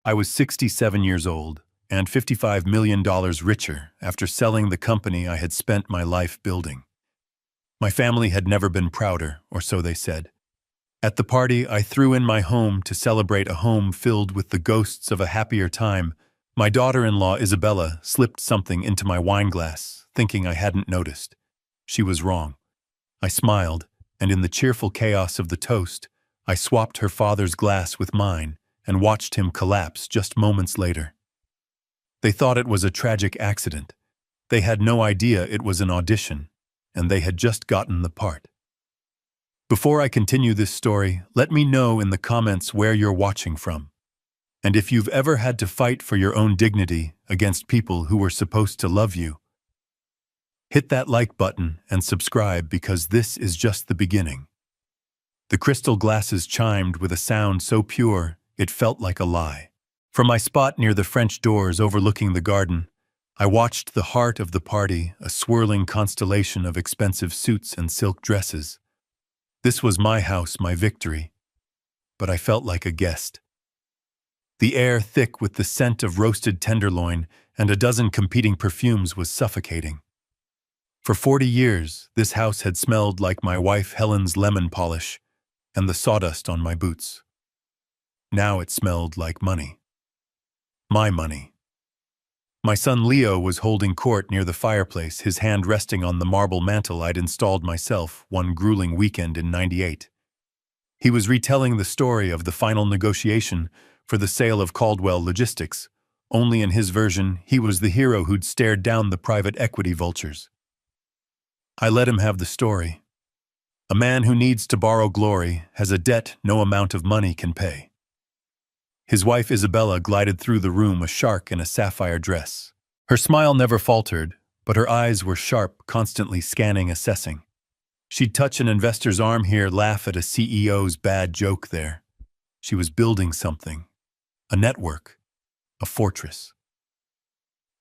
I was 67 years old and $55 million richer after selling the company I had spent my life building. My family had never been prouder, or so they said. At the party, I threw in my home to celebrate a home filled with the ghosts of a happier time. My daughter-in-law, Isabella, slipped something into my wine glass, thinking I hadn't noticed. She was wrong. I smiled, and in the cheerful chaos of the toast, I swapped her father's glass with mine and watched him collapse just moments later. They thought it was a tragic accident. They had no idea it was an audition, and they had just gotten the part. Before I continue this story, let me know in the comments where you're watching from, and if you've ever had to fight for your own dignity against people who were supposed to love you. Hit that like button and subscribe because this is just the beginning. The crystal glasses chimed with a sound so pure it felt like a lie. From my spot near the French doors overlooking the garden, I watched the heart of the party, a swirling constellation of expensive suits and silk dresses. This was my house, my victory, but I felt like a guest. The air, thick with the scent of roasted tenderloin and a dozen competing perfumes, was suffocating. For 40 years, this house had smelled like my wife Helen's lemon polish and the sawdust on my boots. Now it smelled like money. My money. My son Leo was holding court near the fireplace, his hand resting on the marble mantel I'd installed myself one grueling weekend in '98. He was retelling the story of the final negotiation for the sale of Caldwell Logistics. Only in his version, he was the hero who'd stared down the private equity vultures. I let him have the story. A man who needs to borrow glory has a debt no amount of money can pay. His wife Isabella glided through the room, a shark in a sapphire dress. Her smile never faltered, but her eyes were sharp, constantly scanning, assessing. She'd touch an investor's arm here, laugh at a CEO's bad joke there. She was building something. A network. A fortress.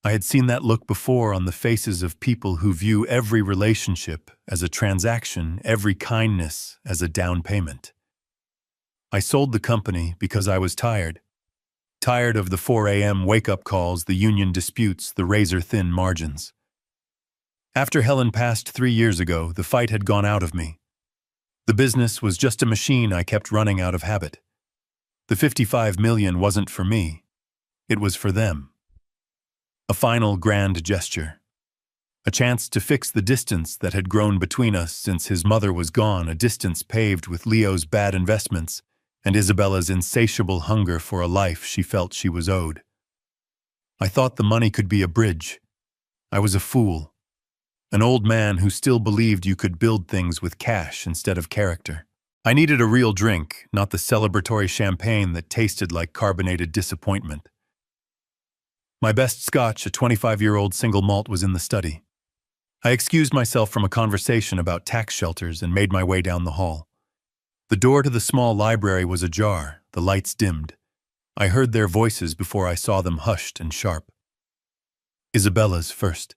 I had seen that look before on the faces of people who view every relationship as a transaction, every kindness as a down payment. I sold the company because I was tired. Tired of the 4 a.m. wake-up calls, the union disputes, the razor-thin margins. After Helen passed 3 years ago, the fight had gone out of me. The business was just a machine I kept running out of habit. The $55 million wasn't for me. It was for them. A final grand gesture. A chance to fix the distance that had grown between us since his mother was gone, a distance paved with Leo's bad investments and Isabella's insatiable hunger for a life she felt she was owed. I thought the money could be a bridge. I was a fool. An old man who still believed you could build things with cash instead of character. I needed a real drink, not the celebratory champagne that tasted like carbonated disappointment. My best scotch, a 25-year-old single malt, was in the study. I excused myself from a conversation about tax shelters and made my way down the hall. The door to the small library was ajar, the lights dimmed. I heard their voices before I saw them, hushed and sharp. Isabella's first.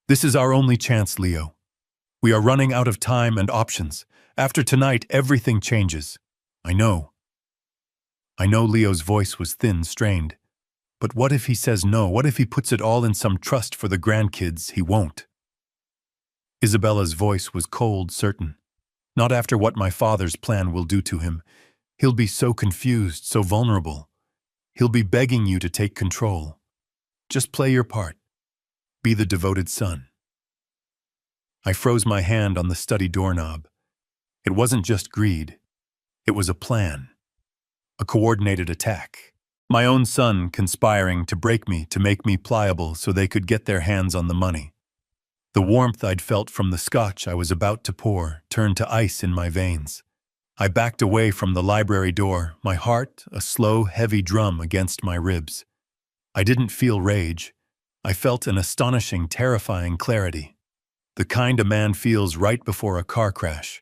This is our only chance, Leo. We are running out of time and options. After tonight, everything changes. I know. Leo's voice was thin, strained. But what if he says no? What if he puts it all in some trust for the grandkids? He won't. Isabella's voice was cold, certain. Not after what my father's plan will do to him. He'll be so confused, so vulnerable. He'll be begging you to take control. Just play your part. Be the devoted son. I froze my hand on the study doorknob. It wasn't just greed. It was a plan. A coordinated attack. My own son conspiring to break me, to make me pliable so they could get their hands on the money. The warmth I'd felt from the scotch I was about to pour turned to ice in my veins. I backed away from the library door, my heart a slow, heavy drum against my ribs. I didn't feel rage. I felt an astonishing, terrifying clarity. The kind a man feels right before a car crash.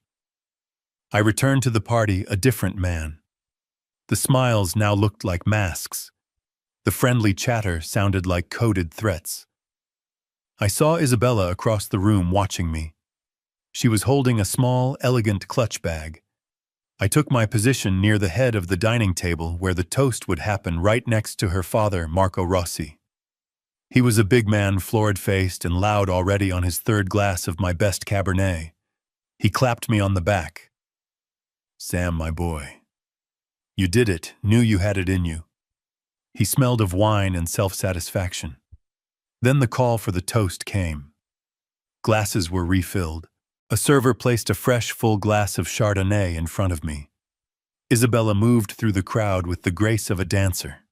I returned to the party a different man. The smiles now looked like masks. The friendly chatter sounded like coded threats. I saw Isabella across the room watching me. She was holding a small, elegant clutch bag. I took my position near the head of the dining table where the toast would happen, right next to her father, Marco Rossi. He was a big man, florid-faced and loud already on his third glass of my best Cabernet. He clapped me on the back. "Sam, my boy. You did it, knew you had it in you." He smelled of wine and self-satisfaction. Then the call for the toast came. Glasses were refilled. A server placed a fresh, full glass of Chardonnay in front of me. Isabella moved through the crowd with the grace of a dancer.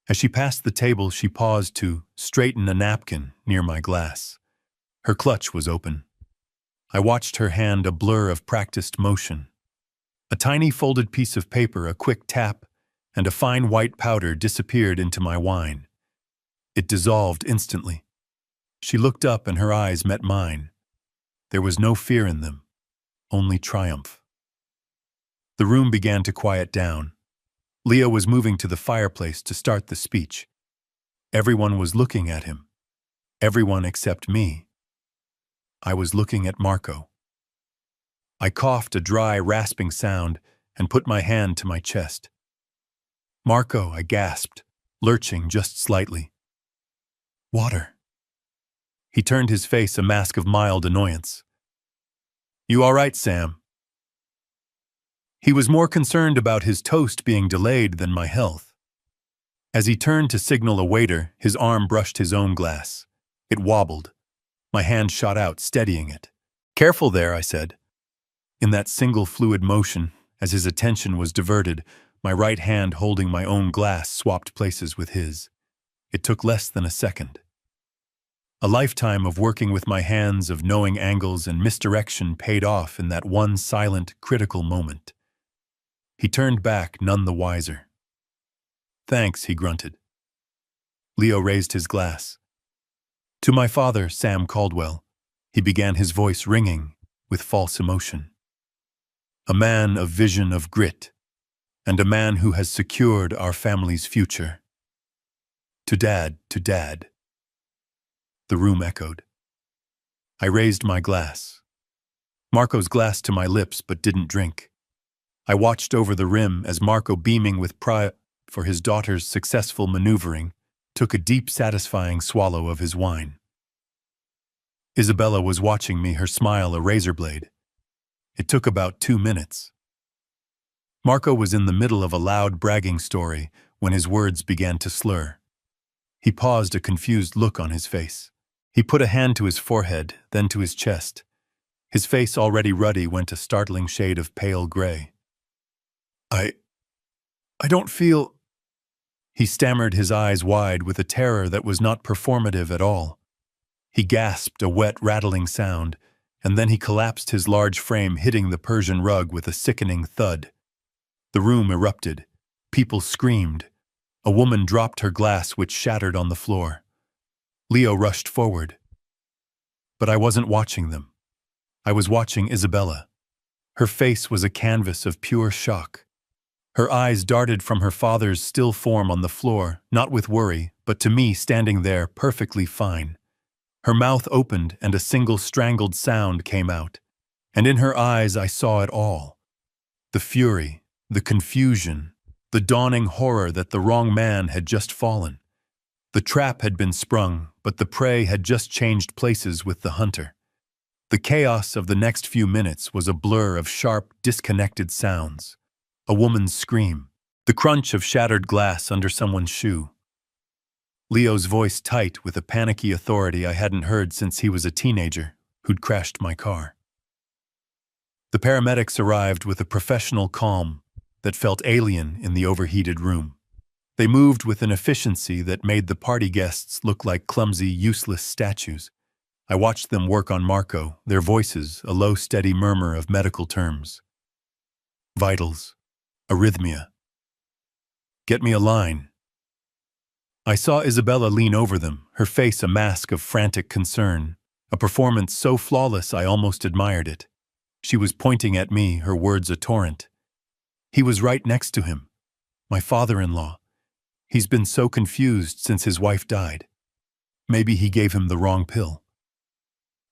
As she passed the table, she paused to straighten a napkin near my glass. Her clutch was open. I watched her hand, a blur of practiced motion. A tiny folded piece of paper, a quick tap, and a fine white powder disappeared into my wine. It dissolved instantly. She looked up and her eyes met mine. There was no fear in them, only triumph. The room began to quiet down. Leo was moving to the fireplace to start the speech. Everyone was looking at him. Everyone except me. I was looking at Marco. I coughed a dry, rasping sound and put my hand to my chest. "Marco," I gasped, lurching just slightly. "Water." He turned his face a mask of mild annoyance. "You all right, Sam?" He was more concerned about his toast being delayed than my health. As he turned to signal a waiter, his arm brushed his own glass. It wobbled. My hand shot out, steadying it. "Careful there," I said. In that single fluid motion, as his attention was diverted, my right hand holding my own glass swapped places with his. It took less than a second. A lifetime of working with my hands, of knowing angles and misdirection paid off in that one silent, critical moment. He turned back, none the wiser. "Thanks," he grunted. Leo raised his glass. "To my father, Sam Caldwell," he began, his voice ringing with false emotion. "A man of vision, of grit, and a man who has secured our family's future. To Dad, to Dad." The room echoed. I raised my glass. Marco's glass to my lips, but didn't drink. I watched over the rim as Marco, beaming with pride for his daughter's successful maneuvering, took a deep, satisfying swallow of his wine. Isabella was watching me, her smile a razor blade. It took about 2 minutes. Marco was in the middle of a loud, bragging story when his words began to slur. He paused, a confused look on his face. He put a hand to his forehead, then to his chest. His face, already ruddy, went a startling shade of pale gray. I don't feel—" He stammered, his eyes wide with a terror that was not performative at all. He gasped a wet, rattling sound, and then he collapsed, his large frame hitting the Persian rug with a sickening thud. The room erupted. People screamed. A woman dropped her glass, which shattered on the floor. Leo rushed forward. But I wasn't watching them. I was watching Isabella. Her face was a canvas of pure shock. Her eyes darted from her father's still form on the floor, not with worry, but to me standing there perfectly fine. Her mouth opened and a single strangled sound came out. And in her eyes I saw it all. The fury, the confusion, the dawning horror that the wrong man had just fallen. The trap had been sprung, but the prey had just changed places with the hunter. The chaos of the next few minutes was a blur of sharp, disconnected sounds. A woman's scream, the crunch of shattered glass under someone's shoe. Leo's voice tight with a panicky authority I hadn't heard since he was a teenager who'd crashed my car. The paramedics arrived with a professional calm that felt alien in the overheated room. They moved with an efficiency that made the party guests look like clumsy, useless statues. I watched them work on Marco, their voices a low, steady murmur of medical terms. Vitals. Arrhythmia. Get me a line. I saw Isabella lean over them, her face a mask of frantic concern, a performance so flawless I almost admired it. She was pointing at me, her words a torrent. He was right next to him. My father-in-law. He's been so confused since his wife died. Maybe he gave him the wrong pill.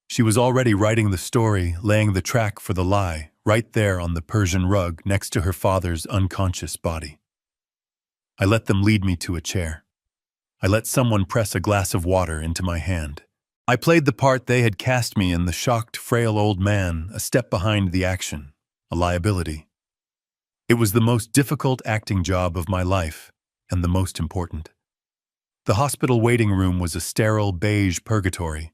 She was already writing the story, laying the track for the lie, right there on the Persian rug next to her father's unconscious body. I let them lead me to a chair. I let someone press a glass of water into my hand. I played the part they had cast me in, the shocked, frail old man, a step behind the action, a liability. It was the most difficult acting job of my life, and the most important. The hospital waiting room was a sterile beige purgatory.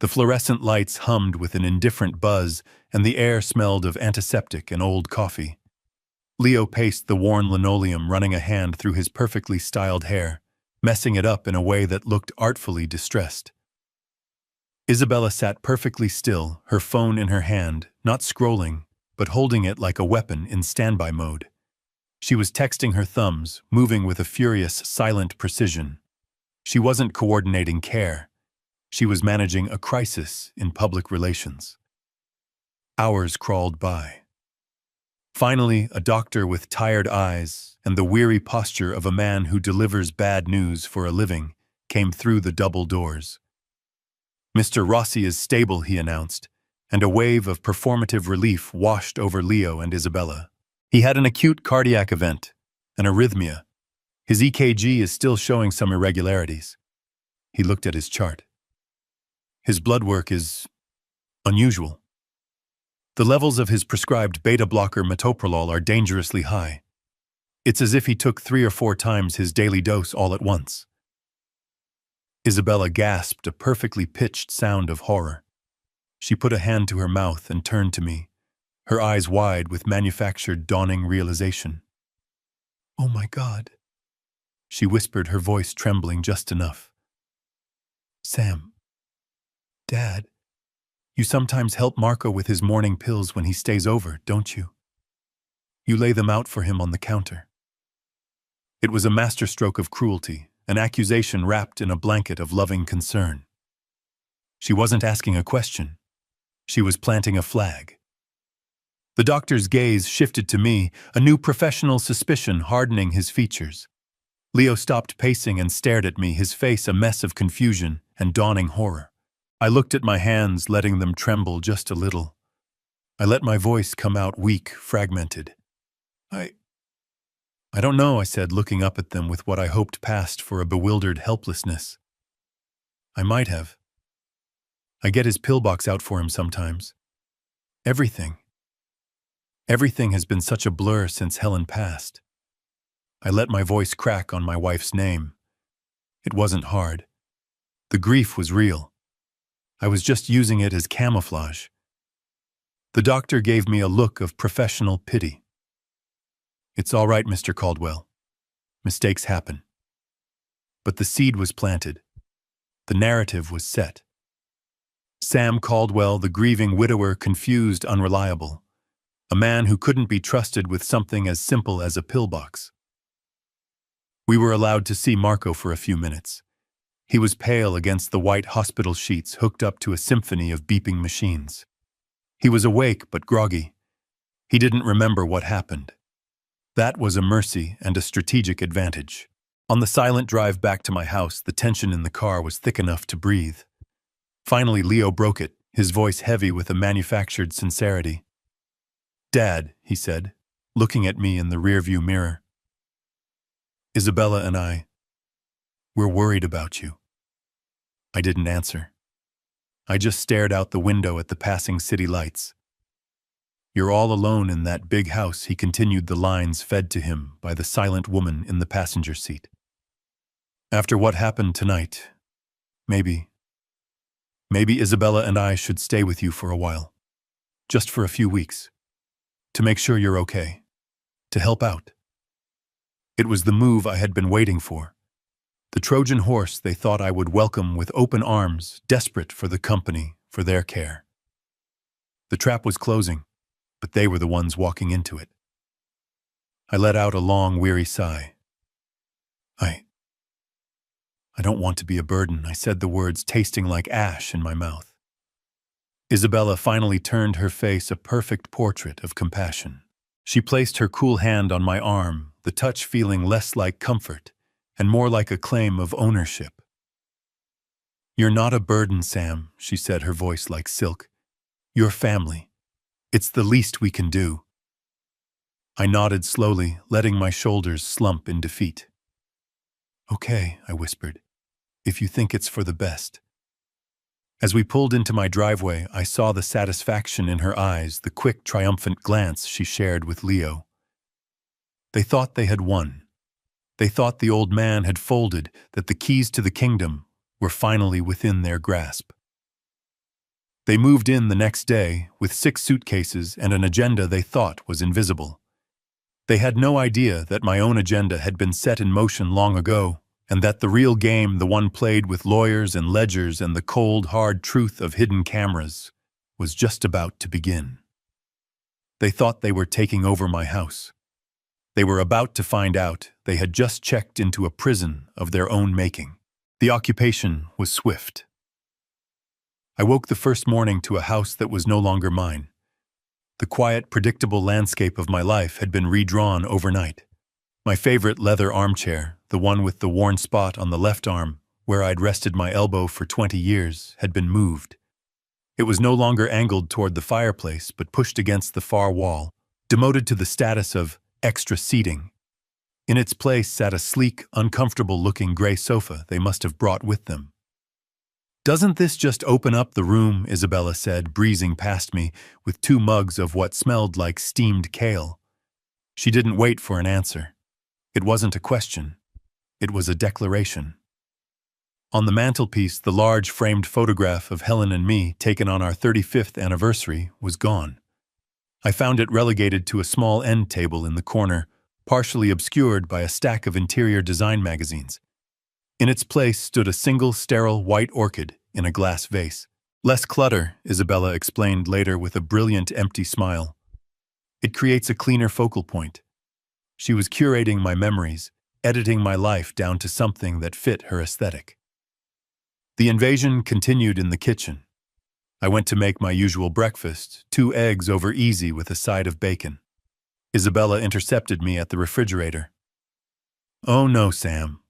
The fluorescent lights hummed with an indifferent buzz, and the air smelled of antiseptic and old coffee. Leo paced the worn linoleum, running a hand through his perfectly styled hair, messing it up in a way that looked artfully distressed. Isabella sat perfectly still, her phone in her hand, not scrolling, but holding it like a weapon in standby mode. She was texting her thumbs, moving with a furious, silent precision. She wasn't coordinating care. She was managing a crisis in public relations. Hours crawled by. Finally, a doctor with tired eyes and the weary posture of a man who delivers bad news for a living came through the double doors. "Mr. Rossi is stable," he announced, and a wave of performative relief washed over Leo and Isabella. "He had an acute cardiac event, an arrhythmia. His EKG is still showing some irregularities." He looked at his chart. "His blood work is unusual. The levels of his prescribed beta blocker metoprolol are dangerously high. It's as if he took 3 or 4 times his daily dose all at once." Isabella gasped, a perfectly pitched sound of horror. She put a hand to her mouth and turned to me, her eyes wide with manufactured dawning realization. "Oh my God," she whispered, her voice trembling just enough. "Sam, Dad, you sometimes help Marco with his morning pills when he stays over, don't you? You lay them out for him on the counter." It was a masterstroke of cruelty, an accusation wrapped in a blanket of loving concern. She wasn't asking a question. She was planting a flag. The doctor's gaze shifted to me, a new professional suspicion hardening his features. Leo stopped pacing and stared at me, his face a mess of confusion and dawning horror. I looked at my hands, letting them tremble just a little. I let my voice come out weak, fragmented. I don't know," I said, looking up at them with what I hoped passed for a bewildered helplessness. "I might have. I get his pillbox out for him sometimes. Everything has been such a blur since Helen passed." I let my voice crack on my wife's name. It wasn't hard. The grief was real. I was just using it as camouflage. The doctor gave me a look of professional pity. "It's all right, Mr. Caldwell. Mistakes happen." But the seed was planted. The narrative was set. Sam Caldwell, the grieving widower, confused, unreliable. A man who couldn't be trusted with something as simple as a pillbox. We were allowed to see Marco for a few minutes. He was pale against the white hospital sheets, hooked up to a symphony of beeping machines. He was awake but groggy. He didn't remember what happened. That was a mercy and a strategic advantage. On the silent drive back to my house, the tension in the car was thick enough to breathe. Finally, Leo broke it, his voice heavy with a manufactured sincerity. "Dad," he said, looking at me in the rearview mirror. "Isabella and we're worried about you." I didn't answer. I just stared out the window at the passing city lights. "You're all alone in that big house," he continued, the lines fed to him by the silent woman in the passenger seat. "After what happened tonight, maybe Isabella and I should stay with you for a while. Just for a few weeks. To make sure you're okay. To help out." It was the move I had been waiting for. The Trojan horse they thought I would welcome with open arms, desperate for the company, for their care. The trap was closing, but they were the ones walking into it. I let out a long, weary sigh. I don't want to be a burden," I said, the words tasting like ash in my mouth. Isabella finally turned her face, a perfect portrait of compassion. She placed her cool hand on my arm, the touch feeling less like comfort and more like a claim of ownership. "You're not a burden, Sam," she said, her voice like silk. "You're family. It's the least we can do. I nodded slowly, letting my shoulders slump in defeat. Okay, I whispered, if you think it's for the best. As we pulled into my driveway, I saw the satisfaction in her eyes, the quick, triumphant glance she shared with Leo. They thought they had won. They thought the old man had folded, that the keys to the kingdom were finally within their grasp. They moved in the next day with 6 suitcases and an agenda they thought was invisible. They had no idea that my own agenda had been set in motion long ago, and that the real game, the one played with lawyers and ledgers and the cold, hard truth of hidden cameras, was just about to begin. They thought they were taking over my house. They were about to find out they had just checked into a prison of their own making. The occupation was swift. I woke the first morning to a house that was no longer mine. The quiet, predictable landscape of my life had been redrawn overnight. My favorite leather armchair, the one with the worn spot on the left arm, where I'd rested my elbow for 20 years, had been moved. It was no longer angled toward the fireplace, but pushed against the far wall, demoted to the status of extra seating. In its place sat a sleek, uncomfortable-looking gray sofa they must have brought with them. "Doesn't this just open up the room?" Isabella said, breezing past me with 2 mugs of what smelled like steamed kale. She didn't wait for an answer. It wasn't a question. It was a declaration. On the mantelpiece, the large framed photograph of Helen and me, taken on our 35th anniversary, was gone. I found it relegated to a small end table in the corner, partially obscured by a stack of interior design magazines. In its place stood a single sterile white orchid in a glass vase. "Less clutter," Isabella explained later with a brilliant, empty smile. "It creates a cleaner focal point." She was curating my memories, editing my life down to something that fit her aesthetic. The invasion continued in the kitchen. I went to make my usual breakfast, 2 eggs over easy with a side of bacon. Isabella intercepted me at the refrigerator. "Oh no, Sam."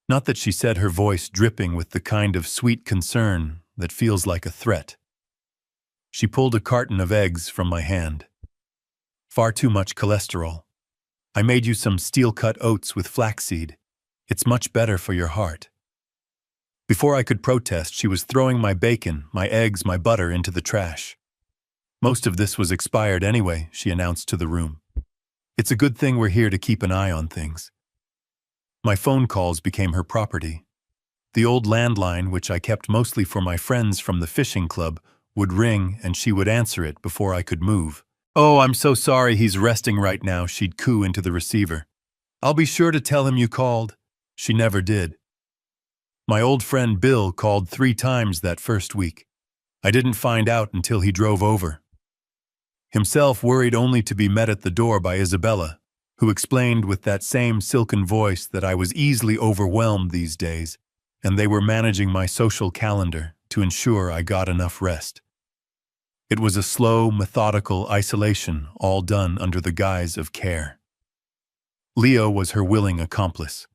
Not that she said, her voice dripping with the kind of sweet concern that feels like a threat. She pulled a carton of eggs from my hand. "Far too much cholesterol. I made you some steel-cut oats with flaxseed. It's much better for your heart." Before I could protest, she was throwing my bacon, my eggs, my butter into the trash. "Most of this was expired anyway," she announced to the room. "It's a good thing we're here to keep an eye on things." My phone calls became her property. The old landline, which I kept mostly for my friends from the fishing club, would ring and she would answer it before I could move. "Oh, I'm so sorry, he's resting right now," she'd coo into the receiver. "I'll be sure to tell him you called." She never did. My old friend Bill called 3 times that first week. I didn't find out until he drove over. Himself worried only to be met at the door by Isabella, who explained with that same silken voice that I was easily overwhelmed these days, and they were managing my social calendar to ensure I got enough rest. It was a slow, methodical isolation, all done under the guise of care. Leo was her willing accomplice.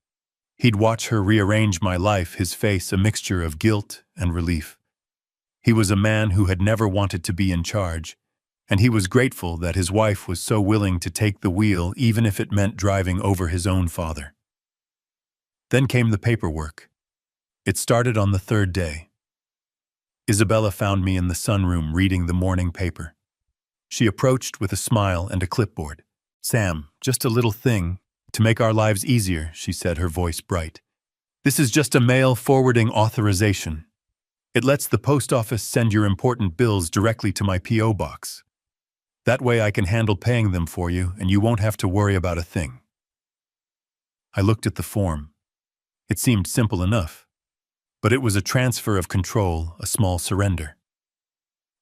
He'd watch her rearrange my life, his face a mixture of guilt and relief. He was a man who had never wanted to be in charge, and he was grateful that his wife was so willing to take the wheel even if it meant driving over his own father. Then came the paperwork. It started on the 3rd day. Isabella found me in the sunroom reading the morning paper. She approached with a smile and a clipboard. "Sam, just a little thing to make our lives easier," she said, her voice bright. "This is just a mail forwarding authorization. It lets the post office send your important bills directly to my P.O. box. That way I can handle paying them for you, and you won't have to worry about a thing." I looked at the form. It seemed simple enough, but it was a transfer of control, a small surrender.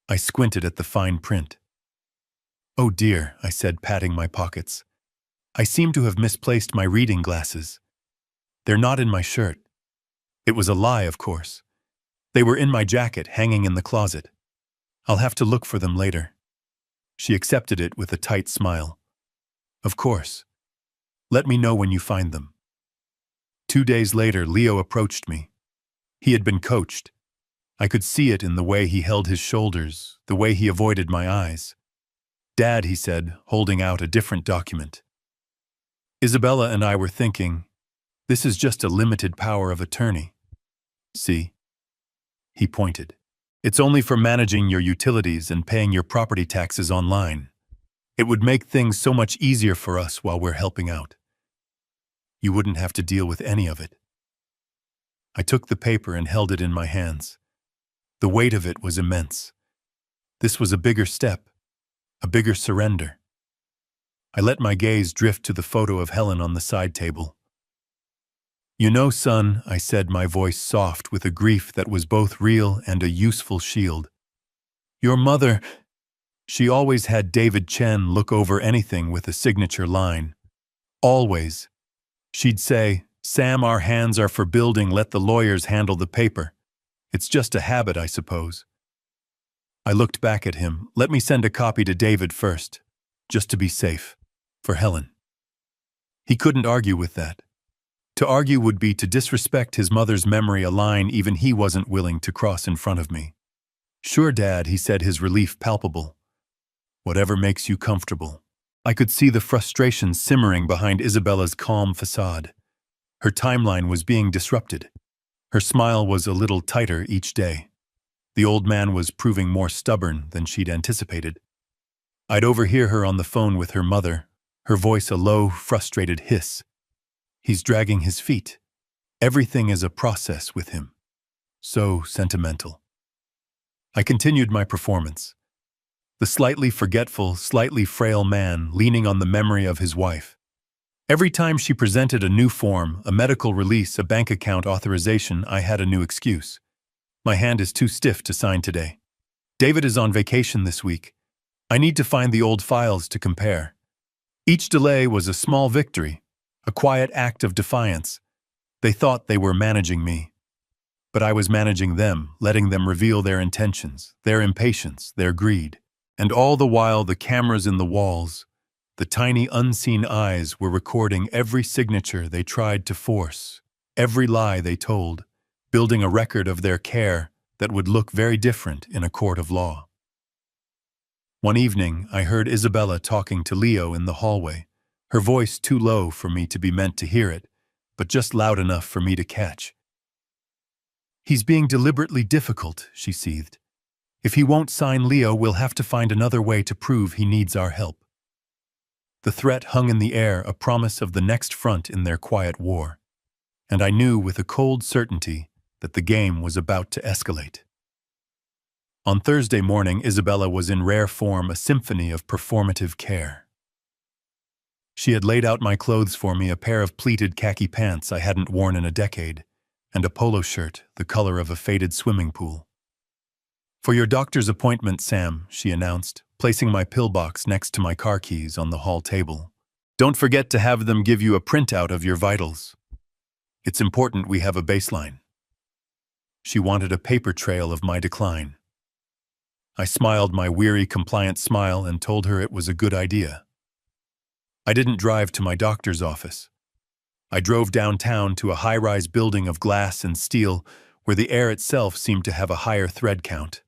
I squinted at the fine print. "Oh dear," I said, patting my pockets. "I seem to have misplaced my reading glasses. They're not in my shirt." It was a lie, of course. They were in my jacket, hanging in the closet. "I'll have to look for them later." She accepted it with a tight smile. "Of course. Let me know when you find them." 2 days later, Leo approached me. He had been coached. I could see it in the way he held his shoulders, the way he avoided my eyes. Dad, he said, holding out a different document. Isabella and I were thinking, this is just a limited power of attorney. See? He pointed. It's only for managing your utilities and paying your property taxes online. It would make things so much easier for us while we're helping out. You wouldn't have to deal with any of it. I took the paper and held it in my hands. The weight of it was immense. This was a bigger step, a bigger surrender. I let my gaze drift to the photo of Helen on the side table. You know, son, I said, my voice soft with a grief that was both real and a useful shield. Your mother, she always had David Chen look over anything with a signature line. Always. She'd say, Sam, our hands are for building, let the lawyers handle the paper. It's just a habit, I suppose. I looked back at him. Let me send a copy to David first, just to be safe, for Helen. He couldn't argue with that. To argue would be to disrespect his mother's memory, a line even he wasn't willing to cross in front of me. Sure, Dad, he said, his relief palpable. Whatever makes you comfortable. I could see the frustration simmering behind Isabella's calm facade. Her timeline was being disrupted. Her smile was a little tighter each day. The old man was proving more stubborn than she'd anticipated. I'd overhear her on the phone with her mother, her voice a low, frustrated hiss. He's dragging his feet. Everything is a process with him. So sentimental. I continued my performance. The slightly forgetful, slightly frail man leaning on the memory of his wife. Every time she presented a new form, a medical release, a bank account authorization, I had a new excuse. My hand is too stiff to sign today. David is on vacation this week. I need to find the old files to compare. Each delay was a small victory, a quiet act of defiance. They thought they were managing me. But I was managing them, letting them reveal their intentions, their impatience, their greed. And all the while the cameras in the walls, the tiny unseen eyes were recording every signature they tried to force, every lie they told, building a record of their care that would look very different in a court of law. One evening, I heard Isabella talking to Leo in the hallway, her voice too low for me to be meant to hear it, but just loud enough for me to catch. He's being deliberately difficult, she seethed. If he won't sign Leo, we'll have to find another way to prove he needs our help. The threat hung in the air, a promise of the next front in their quiet war. And I knew with a cold certainty that the game was about to escalate. On Thursday morning, Isabella was in rare form, a symphony of performative care. She had laid out my clothes for me, a pair of pleated khaki pants I hadn't worn in a decade, and a polo shirt the color of a faded swimming pool. For your doctor's appointment, Sam, she announced, placing my pillbox next to my car keys on the hall table. Don't forget to have them give you a printout of your vitals. It's important we have a baseline. She wanted a paper trail of my decline. I smiled my weary, compliant smile and told her it was a good idea. I didn't drive to my doctor's office. I drove downtown to a high-rise building of glass and steel where the air itself seemed to have a higher thread count.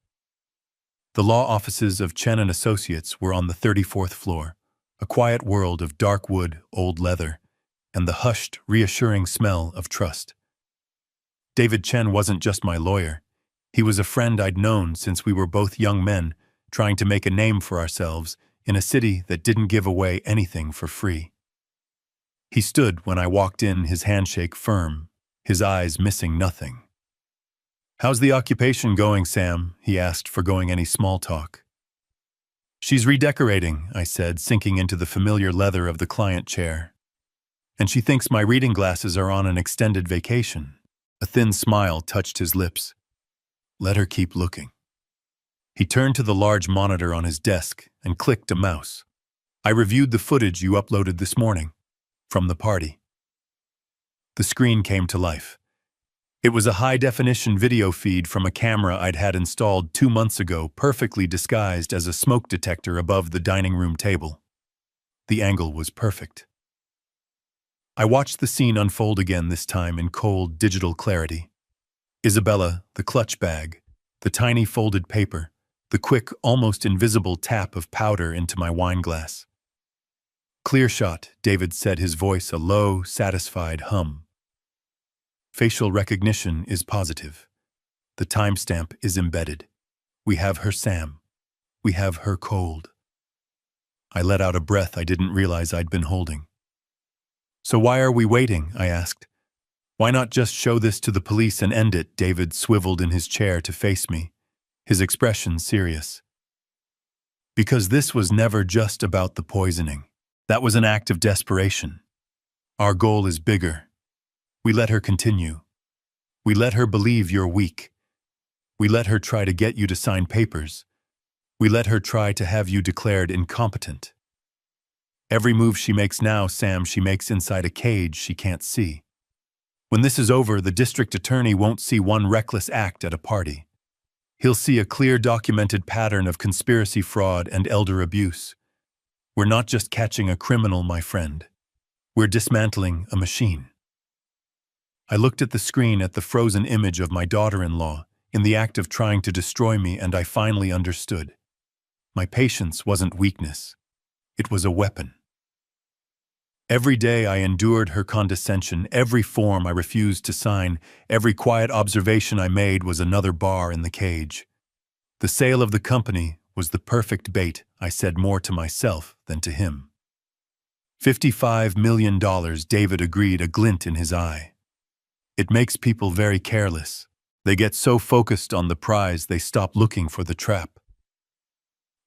The law offices of Chen & Associates were on the 34th floor, a quiet world of dark wood, old leather, and the hushed, reassuring smell of trust. David Chen wasn't just my lawyer. He was a friend I'd known since we were both young men trying to make a name for ourselves in a city that didn't give away anything for free. He stood when I walked in, his handshake firm, his eyes missing nothing. How's the occupation going, Sam? He asked, forgoing any small talk. She's redecorating, I said, sinking into the familiar leather of the client chair. And she thinks my reading glasses are on an extended vacation. A thin smile touched his lips. Let her keep looking. He turned to the large monitor on his desk and clicked a mouse. I reviewed the footage you uploaded this morning, from the party. The screen came to life. It was a high-definition video feed from a camera I'd had installed 2 months ago, perfectly disguised as a smoke detector above the dining room table. The angle was perfect. I watched the scene unfold again, this time in cold, digital clarity. Isabella, the clutch bag, the tiny folded paper, the quick, almost invisible tap of powder into my wine glass. "Clear shot," David said, his voice a low, satisfied hum. "Facial recognition is positive. The timestamp is embedded. We have her Sam. We have her cold." I let out a breath I didn't realize I'd been holding. "So why are we waiting?" I asked. "Why not just show this to the police and end it?" David swiveled in his chair to face me, his expression serious. "Because this was never just about the poisoning. That was an act of desperation. Our goal is bigger. We let her continue. We let her believe you're weak. We let her try to get you to sign papers. We let her try to have you declared incompetent. Every move she makes now, Sam, she makes inside a cage she can't see. When this is over, the district attorney won't see one reckless act at a party. He'll see a clear documented pattern of conspiracy, fraud, and elder abuse. We're not just catching a criminal, my friend. We're dismantling a machine." I looked at the screen at the frozen image of my daughter-in-law in the act of trying to destroy me, and I finally understood. My patience wasn't weakness. It was a weapon. Every day I endured her condescension, every form I refused to sign, every quiet observation I made was another bar in the cage. The sale of the company was the perfect bait, I said more to myself than to him. $55 million, David agreed, a glint in his eye. It makes people very careless. They get so focused on the prize they stop looking for the trap.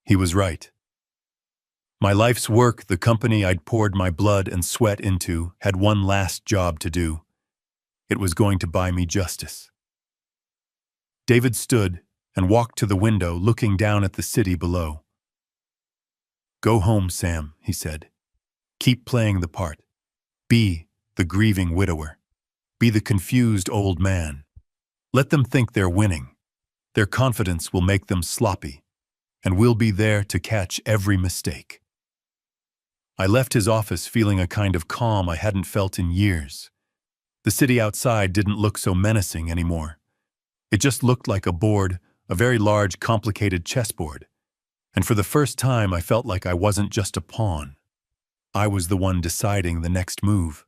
He was right. My life's work, the company I'd poured my blood and sweat into, had one last job to do. It was going to buy me justice. David stood and walked to the window, looking down at the city below. "Go home, Sam," he said. "Keep playing the part. Be the grieving widower. Be the confused old man. Let them think they're winning. Their confidence will make them sloppy, and we'll be there to catch every mistake." I left his office feeling a kind of calm I hadn't felt in years. The city outside didn't look so menacing anymore. It just looked like a board, a very large, complicated chessboard. And for the first time, I felt like I wasn't just a pawn. I was the one deciding the next move.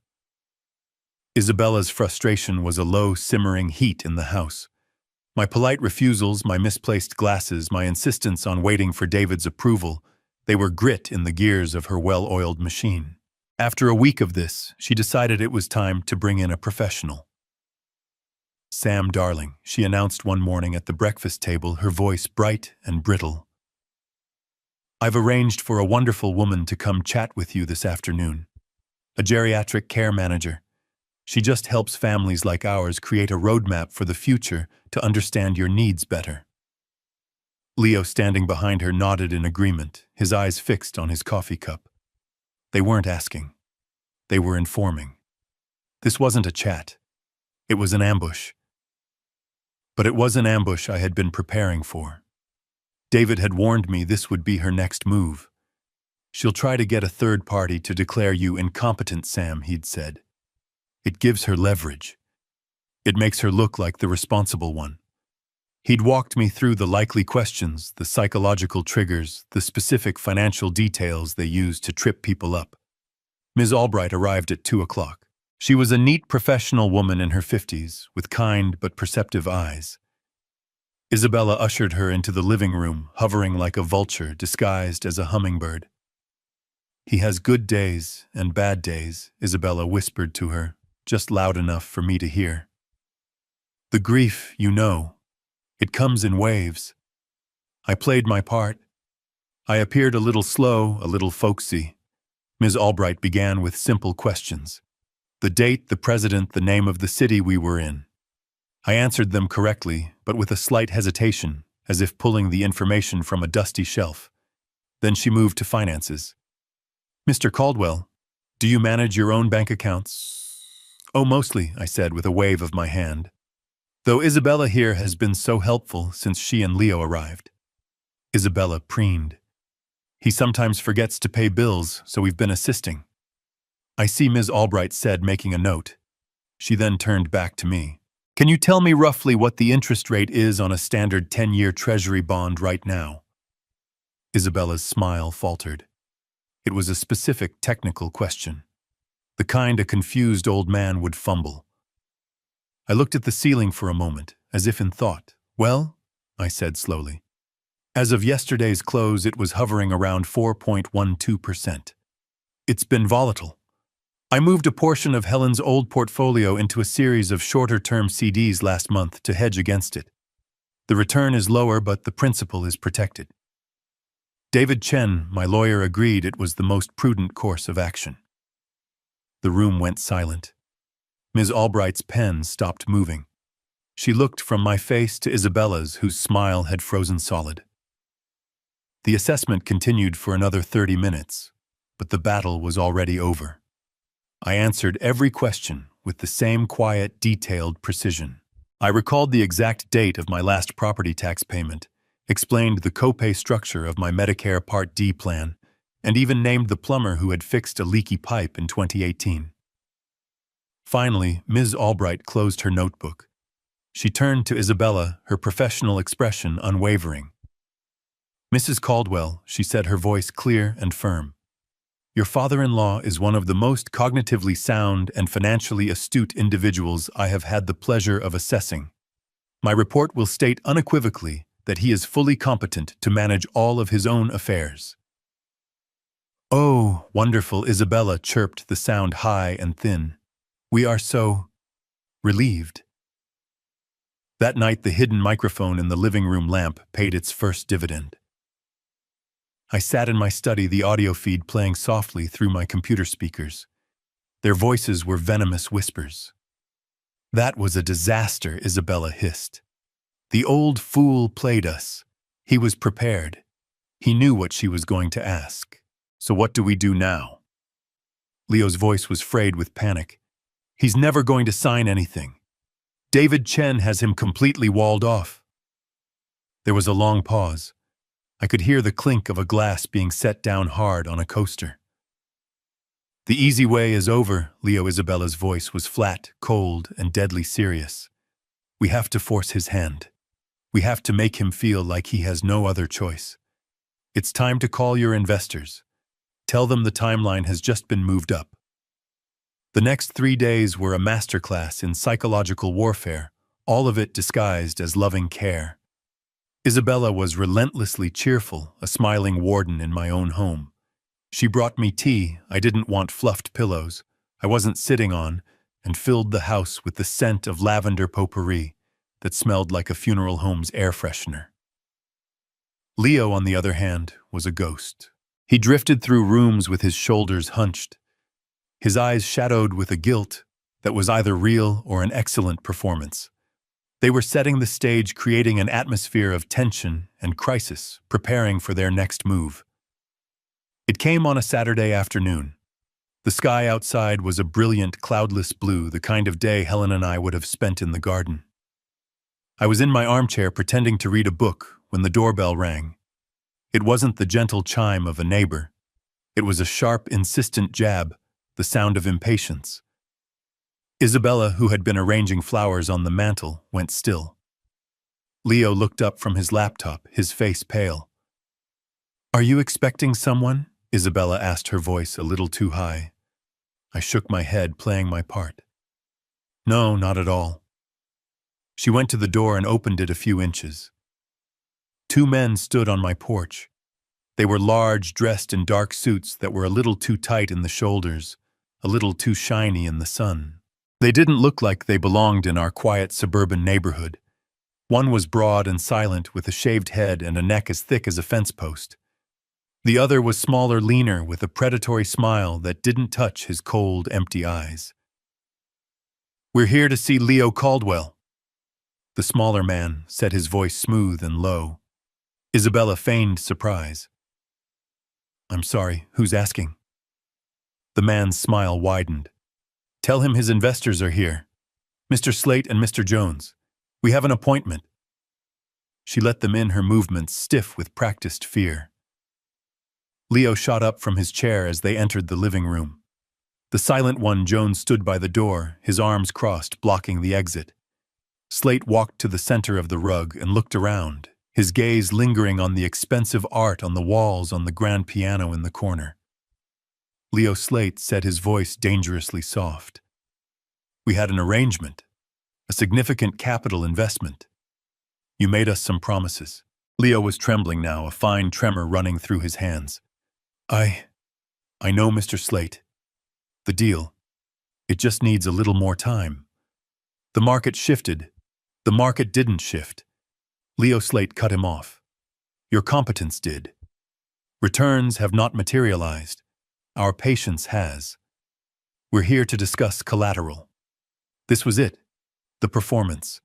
Isabella's frustration was a low, simmering heat in the house. My polite refusals, my misplaced glasses, my insistence on waiting for David's approval, they were grit in the gears of her well-oiled machine. After a week of this, she decided it was time to bring in a professional. "Sam, darling," she announced one morning at the breakfast table, her voice bright and brittle. "I've arranged for a wonderful woman to come chat with you this afternoon. A geriatric care manager. She just helps families like ours create a roadmap for the future to understand your needs better." Leo, standing behind her, nodded in agreement, his eyes fixed on his coffee cup. They weren't asking. They were informing. This wasn't a chat. It was an ambush. But it was an ambush I had been preparing for. David had warned me this would be her next move. "She'll try to get a third party to declare you incompetent, Sam," he'd said. "It gives her leverage. It makes her look like the responsible one." He'd walked me through the likely questions, the psychological triggers, the specific financial details they use to trip people up. Ms. Albright arrived at 2 o'clock. She was a neat professional woman in her 50s, with kind but perceptive eyes. Isabella ushered her into the living room, hovering like a vulture disguised as a hummingbird. "He has good days and bad days," Isabella whispered to her, just loud enough for me to hear. "The grief, you know. It comes in waves." I played my part. I appeared a little slow, a little folksy. Ms. Albright began with simple questions. The date, the president, the name of the city we were in. I answered them correctly, but with a slight hesitation, as if pulling the information from a dusty shelf. Then she moved to finances. "Mr. Caldwell, do you manage your own bank accounts?" "Oh, mostly," I said with a wave of my hand. "Though Isabella here has been so helpful since she and Leo arrived." Isabella preened. "He sometimes forgets to pay bills, so we've been assisting." "I see," Ms. Albright said, making a note. She then turned back to me. Can you tell me roughly what the interest rate is on a standard 10-year Treasury bond right now? Isabella's smile faltered. It was a specific technical question, the kind a confused old man would fumble. I looked at the ceiling for a moment, as if in thought. Well, I said slowly. As of yesterday's close, it was hovering around 4.12%. It's been volatile. I moved a portion of Helen's old portfolio into a series of shorter-term CDs last month to hedge against it. The return is lower, but the principal is protected. David Chen, my lawyer, agreed it was the most prudent course of action. The room went silent. Ms. Albright's pen stopped moving. She looked from my face to Isabella's, whose smile had frozen solid. The assessment continued for another 30 minutes, but the battle was already over. I answered every question with the same quiet, detailed precision. I recalled the exact date of my last property tax payment, explained the copay structure of my Medicare Part D plan, and even named the plumber who had fixed a leaky pipe in 2018. Finally, Ms. Albright closed her notebook. She turned to Isabella, her professional expression unwavering. "Mrs. Caldwell," she said, her voice clear and firm, "your father-in-law is one of the most cognitively sound and financially astute individuals I have had the pleasure of assessing. My report will state unequivocally that he is fully competent to manage all of his own affairs." "Oh, wonderful," Isabella chirped, the sound high and thin. "We are so relieved." That night, the hidden microphone in the living room lamp paid its first dividend. I sat in my study, the audio feed playing softly through my computer speakers. Their voices were venomous whispers. "That was a disaster," Isabella hissed. "The old fool played us. He was prepared. He knew what she was going to ask. So what do we do now?" Leo's voice was frayed with panic. "He's never going to sign anything. David Chen has him completely walled off." There was a long pause. I could hear the clink of a glass being set down hard on a coaster. "The easy way is over," Isabella's voice was flat, cold, and deadly serious. "We have to force his hand. We have to make him feel like he has no other choice. It's time to call your investors. Tell them the timeline has just been moved up." The next 3 days were a masterclass in psychological warfare, all of it disguised as loving care. Isabella was relentlessly cheerful, a smiling warden in my own home. She brought me tea I didn't want fluffed pillows I wasn't sitting on, and filled the house with the scent of lavender potpourri that smelled like a funeral home's air freshener. Leo, on the other hand, was a ghost. He drifted through rooms with his shoulders hunched, his eyes shadowed with a guilt that was either real or an excellent performance. They were setting the stage, creating an atmosphere of tension and crisis, preparing for their next move. It came on a Saturday afternoon. The sky outside was a brilliant, cloudless blue, the kind of day Helen and I would have spent in the garden. I was in my armchair pretending to read a book when the doorbell rang. It wasn't the gentle chime of a neighbor. It was a sharp, insistent jab, the sound of impatience. Isabella, who had been arranging flowers on the mantel, went still. Leo looked up from his laptop, his face pale. "Are you expecting someone?" Isabella asked, her voice a little too high. I shook my head, playing my part. "No, not at all." She went to the door and opened it a few inches. 2 men stood on my porch. They were large, dressed in dark suits that were a little too tight in the shoulders, a little too shiny in the sun. They didn't look like they belonged in our quiet suburban neighborhood. One was broad and silent, with a shaved head and a neck as thick as a fence post. The other was smaller, leaner, with a predatory smile that didn't touch his cold, empty eyes. "We're here to see Leo Caldwell." The smaller man said, his voice smooth and low. Isabella feigned surprise. "I'm sorry, who's asking?" The man's smile widened. "Tell him his investors are here. Mr. Slate and Mr. Jones. We have an appointment." She let them in, her movements stiff with practiced fear. Leo shot up from his chair as they entered the living room. The silent one, Jones, stood by the door, his arms crossed, blocking the exit. Slate walked to the center of the rug and looked around, his gaze lingering on the expensive art on the walls on the grand piano in the corner. Leo Slate said, his voice dangerously soft. "We had an arrangement, a significant capital investment. You made us some promises." Leo was trembling now, a fine tremor running through his hands. I know, Mr. Slate. The deal. It just needs a little more time. The market shifted. The market didn't shift. Leo Slate cut him off. Your competence did. Returns have not materialized. Our patience has. We're here to discuss collateral. This was it, the performance.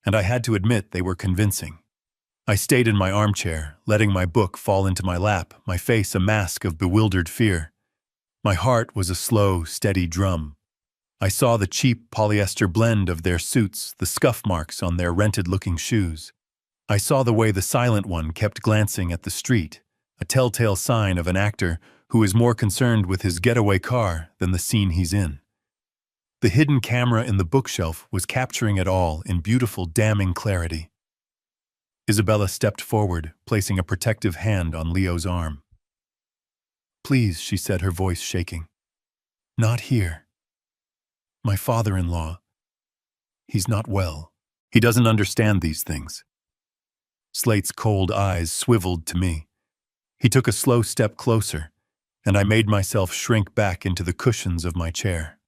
And I had to admit they were convincing. I stayed in my armchair, letting my book fall into my lap, my face a mask of bewildered fear. My heart was a slow, steady drum. I saw the cheap polyester blend of their suits, the scuff marks on their rented-looking shoes. I saw the way the silent one kept glancing at the street, a telltale sign of an actor who is more concerned with his getaway car than the scene he's in. The hidden camera in the bookshelf was capturing it all in beautiful, damning clarity. Isabella stepped forward, placing a protective hand on Leo's arm. "Please," she said, her voice shaking. "Not here. My father-in-law, he's not well. He doesn't understand these things." Slate's cold eyes swiveled to me. He took a slow step closer, and I made myself shrink back into the cushions of my chair.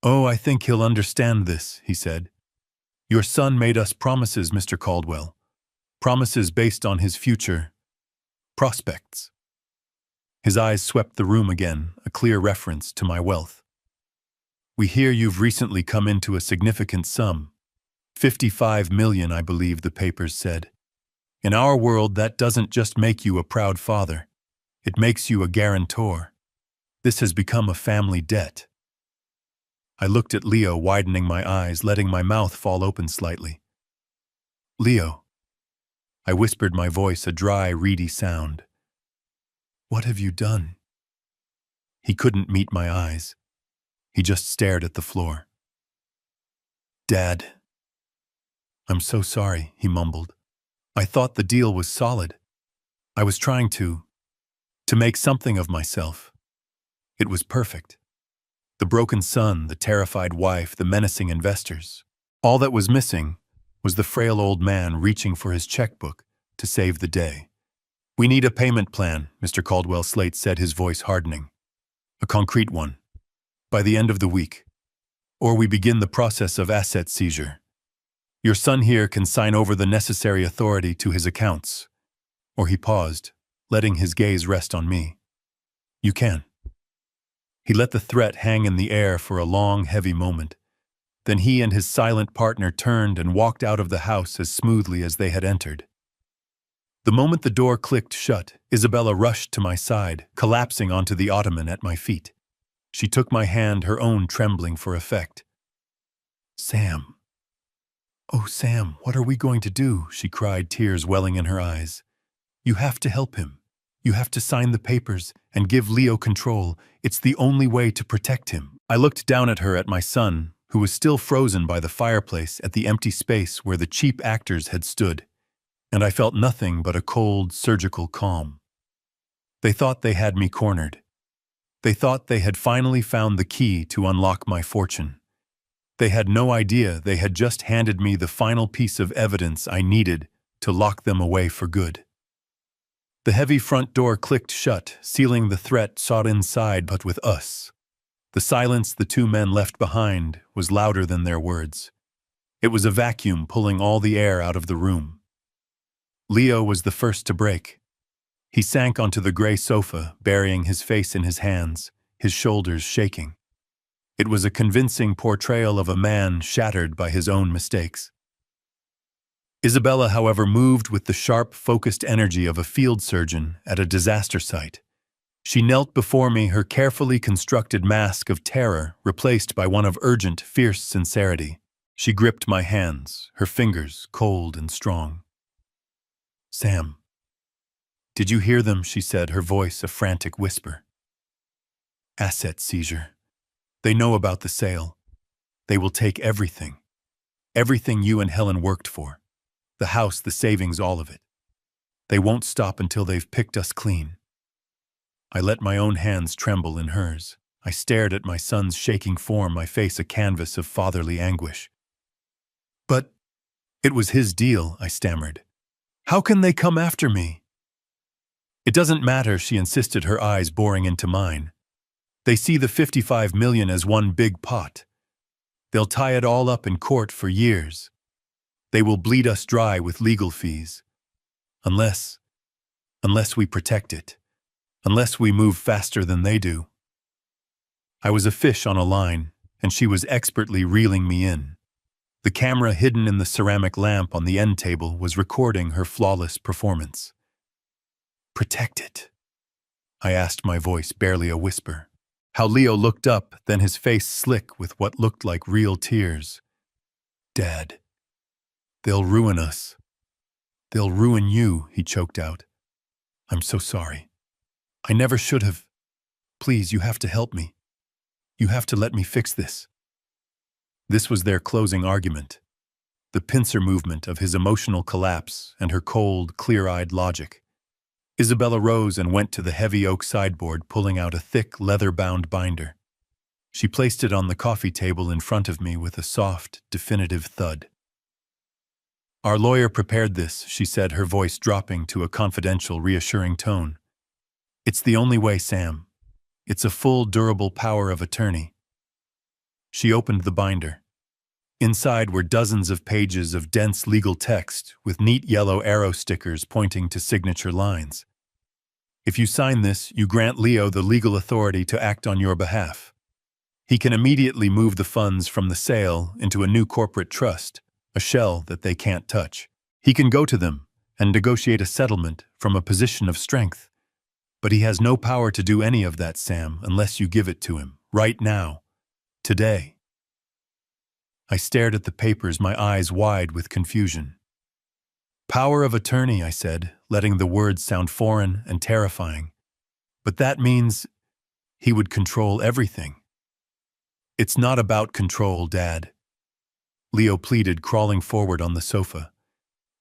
"Oh, I think he'll understand this," he said. "Your son made us promises, Mr. Caldwell. Promises based on his future prospects." His eyes swept the room again, a clear reference to my wealth. "We hear you've recently come into a significant sum. 55 million, I believe the papers said. In our world, that doesn't just make you a proud father. It makes you a guarantor. This has become a family debt." I looked at Leo, widening my eyes, letting my mouth fall open slightly. "Leo," I whispered, my voice a dry, reedy sound. "What have you done?" He couldn't meet my eyes. He just stared at the floor. "Dad, I'm so sorry," he mumbled. "I thought the deal was solid. I was trying to make something of myself. It was perfect. The broken son, the terrified wife, the menacing investors. All that was missing was the frail old man reaching for his checkbook to save the day. "We need a payment plan," Mr. Caldwell Slate said, his voice hardening. "A concrete one. By the end of the week. Or we begin the process of asset seizure. Your son here can sign over the necessary authority to his accounts." Or he paused, letting his gaze rest on me. "You can." He let the threat hang in the air for a long, heavy moment. Then he and his silent partner turned and walked out of the house as smoothly as they had entered. The moment the door clicked shut, Isabella rushed to my side, collapsing onto the ottoman at my feet. She took my hand, her own trembling for effect. "Sam. Oh, Sam, what are we going to do?" she cried, tears welling in her eyes. "You have to help him. You have to sign the papers and give Leo control. It's the only way to protect him." I looked down at her, at my son, who was still frozen by the fireplace, at the empty space where the cheap actors had stood, and I felt nothing but a cold, surgical calm. They thought they had me cornered. They thought they had finally found the key to unlock my fortune. They had no idea they had just handed me the final piece of evidence I needed to lock them away for good. The heavy front door clicked shut, sealing the threat sought inside but with us. The silence the two men left behind was louder than their words. It was a vacuum pulling all the air out of the room. Leo was the first to break. He sank onto the gray sofa, burying his face in his hands, his shoulders shaking. It was a convincing portrayal of a man shattered by his own mistakes. Isabella, however, moved with the sharp, focused energy of a field surgeon at a disaster site. She knelt before me, her carefully constructed mask of terror replaced by one of urgent, fierce sincerity. She gripped my hands, her fingers cold and strong. "Sam, did you hear them?" she said, her voice a frantic whisper. "Asset seizure. They know about the sale. They will take everything. Everything you and Helen worked for. The house, the savings, all of it. They won't stop until they've picked us clean. I let my own hands tremble in hers. I stared at my son's shaking form, my face a canvas of fatherly anguish. But it was his deal, I stammered. How can they come after me? It doesn't matter, she insisted, her eyes boring into mine. They see the 55 million as one big pot. They'll tie it all up in court for years. They will bleed us dry with legal fees. Unless we protect it. Unless we move faster than they do. I was a fish on a line, and she was expertly reeling me in. The camera hidden in the ceramic lamp on the end table was recording her flawless performance. Protect it, I asked, my voice barely a whisper. How Leo looked up, then his face slick with what looked like real tears. Dad, they'll ruin us. They'll ruin you, he choked out. I'm so sorry. I never should have. Please, you have to help me. You have to let me fix this. This was their closing argument. The pincer movement of his emotional collapse and her cold, clear-eyed logic. Isabella rose and went to the heavy oak sideboard, pulling out a thick, leather-bound binder. She placed it on the coffee table in front of me with a soft, definitive thud. Our lawyer prepared this, she said, her voice dropping to a confidential, reassuring tone. It's the only way, Sam. It's a full, durable power of attorney. She opened the binder. Inside were dozens of pages of dense legal text with neat yellow arrow stickers pointing to signature lines. If you sign this, you grant Leo the legal authority to act on your behalf. He can immediately move the funds from the sale into a new corporate trust, a shell that they can't touch. He can go to them and negotiate a settlement from a position of strength. But he has no power to do any of that, Sam, unless you give it to him, right now, today. I stared at the papers, my eyes wide with confusion. Power of attorney, I said, letting the words sound foreign and terrifying. But that means he would control everything. It's not about control, Dad. Leo pleaded, crawling forward on the sofa.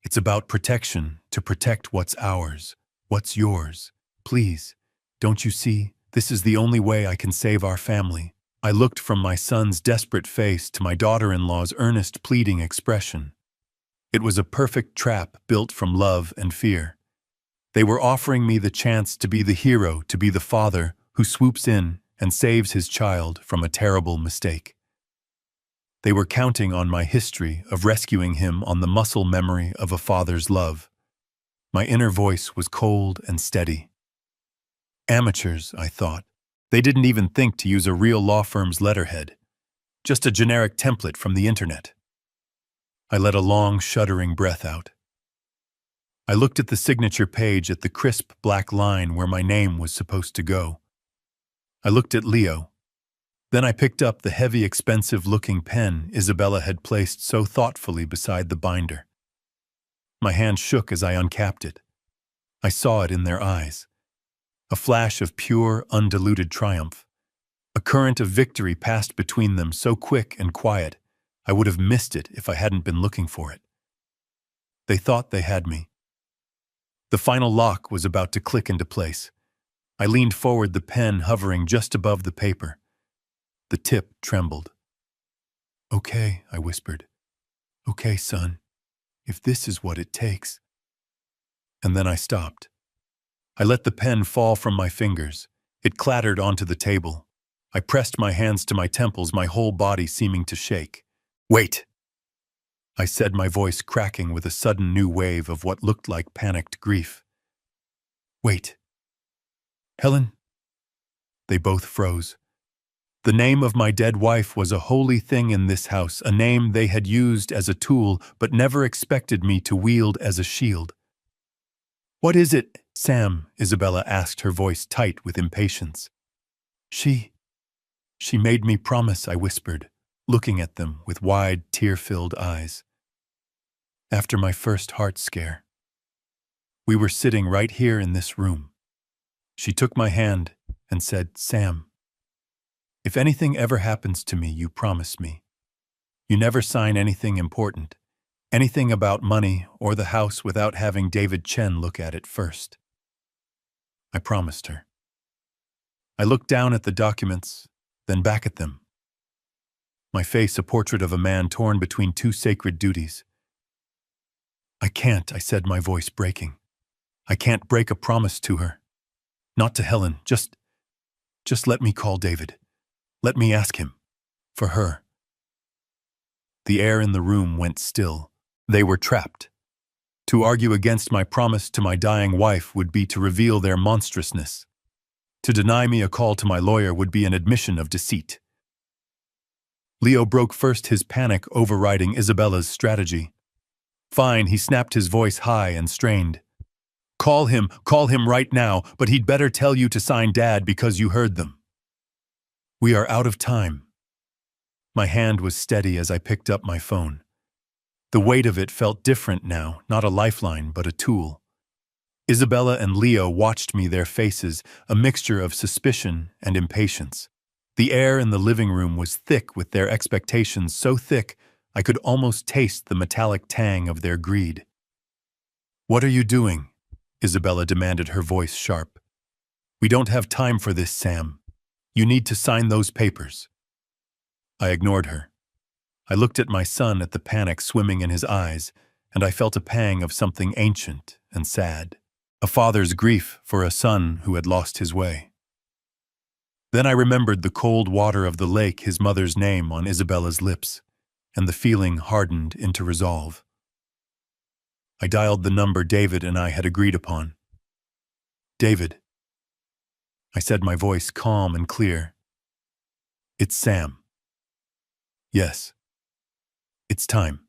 It's about protection, to protect what's ours, what's yours. Please, don't you see? This is the only way I can save our family. I looked from my son's desperate face to my daughter-in-law's earnest, pleading expression. It was a perfect trap built from love and fear. They were offering me the chance to be the hero, to be the father who swoops in and saves his child from a terrible mistake. They were counting on my history of rescuing him, on the muscle memory of a father's love. My inner voice was cold and steady. Amateurs, I thought. They didn't even think to use a real law firm's letterhead. Just a generic template from the internet. I let a long, shuddering breath out. I looked at the signature page, at the crisp black line where my name was supposed to go. I looked at Leo. Then I picked up the heavy, expensive-looking pen Isabella had placed so thoughtfully beside the binder. My hand shook as I uncapped it. I saw it in their eyes. A flash of pure, undiluted triumph. A current of victory passed between them, so quick and quiet, I would have missed it if I hadn't been looking for it. They thought they had me. The final lock was about to click into place. I leaned forward, the pen hovering just above the paper. The tip trembled. Okay, I whispered. Okay, son, if this is what it takes. And then I stopped. I let the pen fall from my fingers. It clattered onto the table. I pressed my hands to my temples, my whole body seeming to shake. Wait, I said, my voice cracking with a sudden new wave of what looked like panicked grief. Wait. Helen? They both froze. The name of my dead wife was a holy thing in this house, a name they had used as a tool but never expected me to wield as a shield. What is it, Sam? Isabella asked, her voice tight with impatience. She made me promise, I whispered, looking at them with wide, tear-filled eyes. After my first heart scare. We were sitting right here in this room. She took my hand and said, Sam, if anything ever happens to me, you promise me. You never sign anything important, anything about money or the house without having David Chen look at it first. I promised her. I looked down at the documents, then back at them. My face a portrait of a man torn between two sacred duties. I can't, I said, my voice breaking. I can't break a promise to her. Not to Helen, just let me call David. Let me ask him. For her. The air in the room went still. They were trapped. To argue against my promise to my dying wife would be to reveal their monstrousness. To deny me a call to my lawyer would be an admission of deceit. Leo broke first, his panic overriding Isabella's strategy. Fine, he snapped, his voice high and strained. Call him right now, but he'd better tell you to sign Dad because you heard them. We are out of time. My hand was steady as I picked up my phone. The weight of it felt different now, not a lifeline, but a tool. Isabella and Leo watched me, their faces, a mixture of suspicion and impatience. The air in the living room was thick with their expectations, so thick I could almost taste the metallic tang of their greed. What are you doing? Isabella demanded, her voice sharp. We don't have time for this, Sam. You need to sign those papers. I ignored her. I looked at my son, at the panic swimming in his eyes, and I felt a pang of something ancient and sad. A father's grief for a son who had lost his way. Then I remembered the cold water of the lake, his mother's name on Isabella's lips, and the feeling hardened into resolve. I dialed the number David and I had agreed upon. David. I said, my voice calm and clear. It's Sam. Yes. It's time.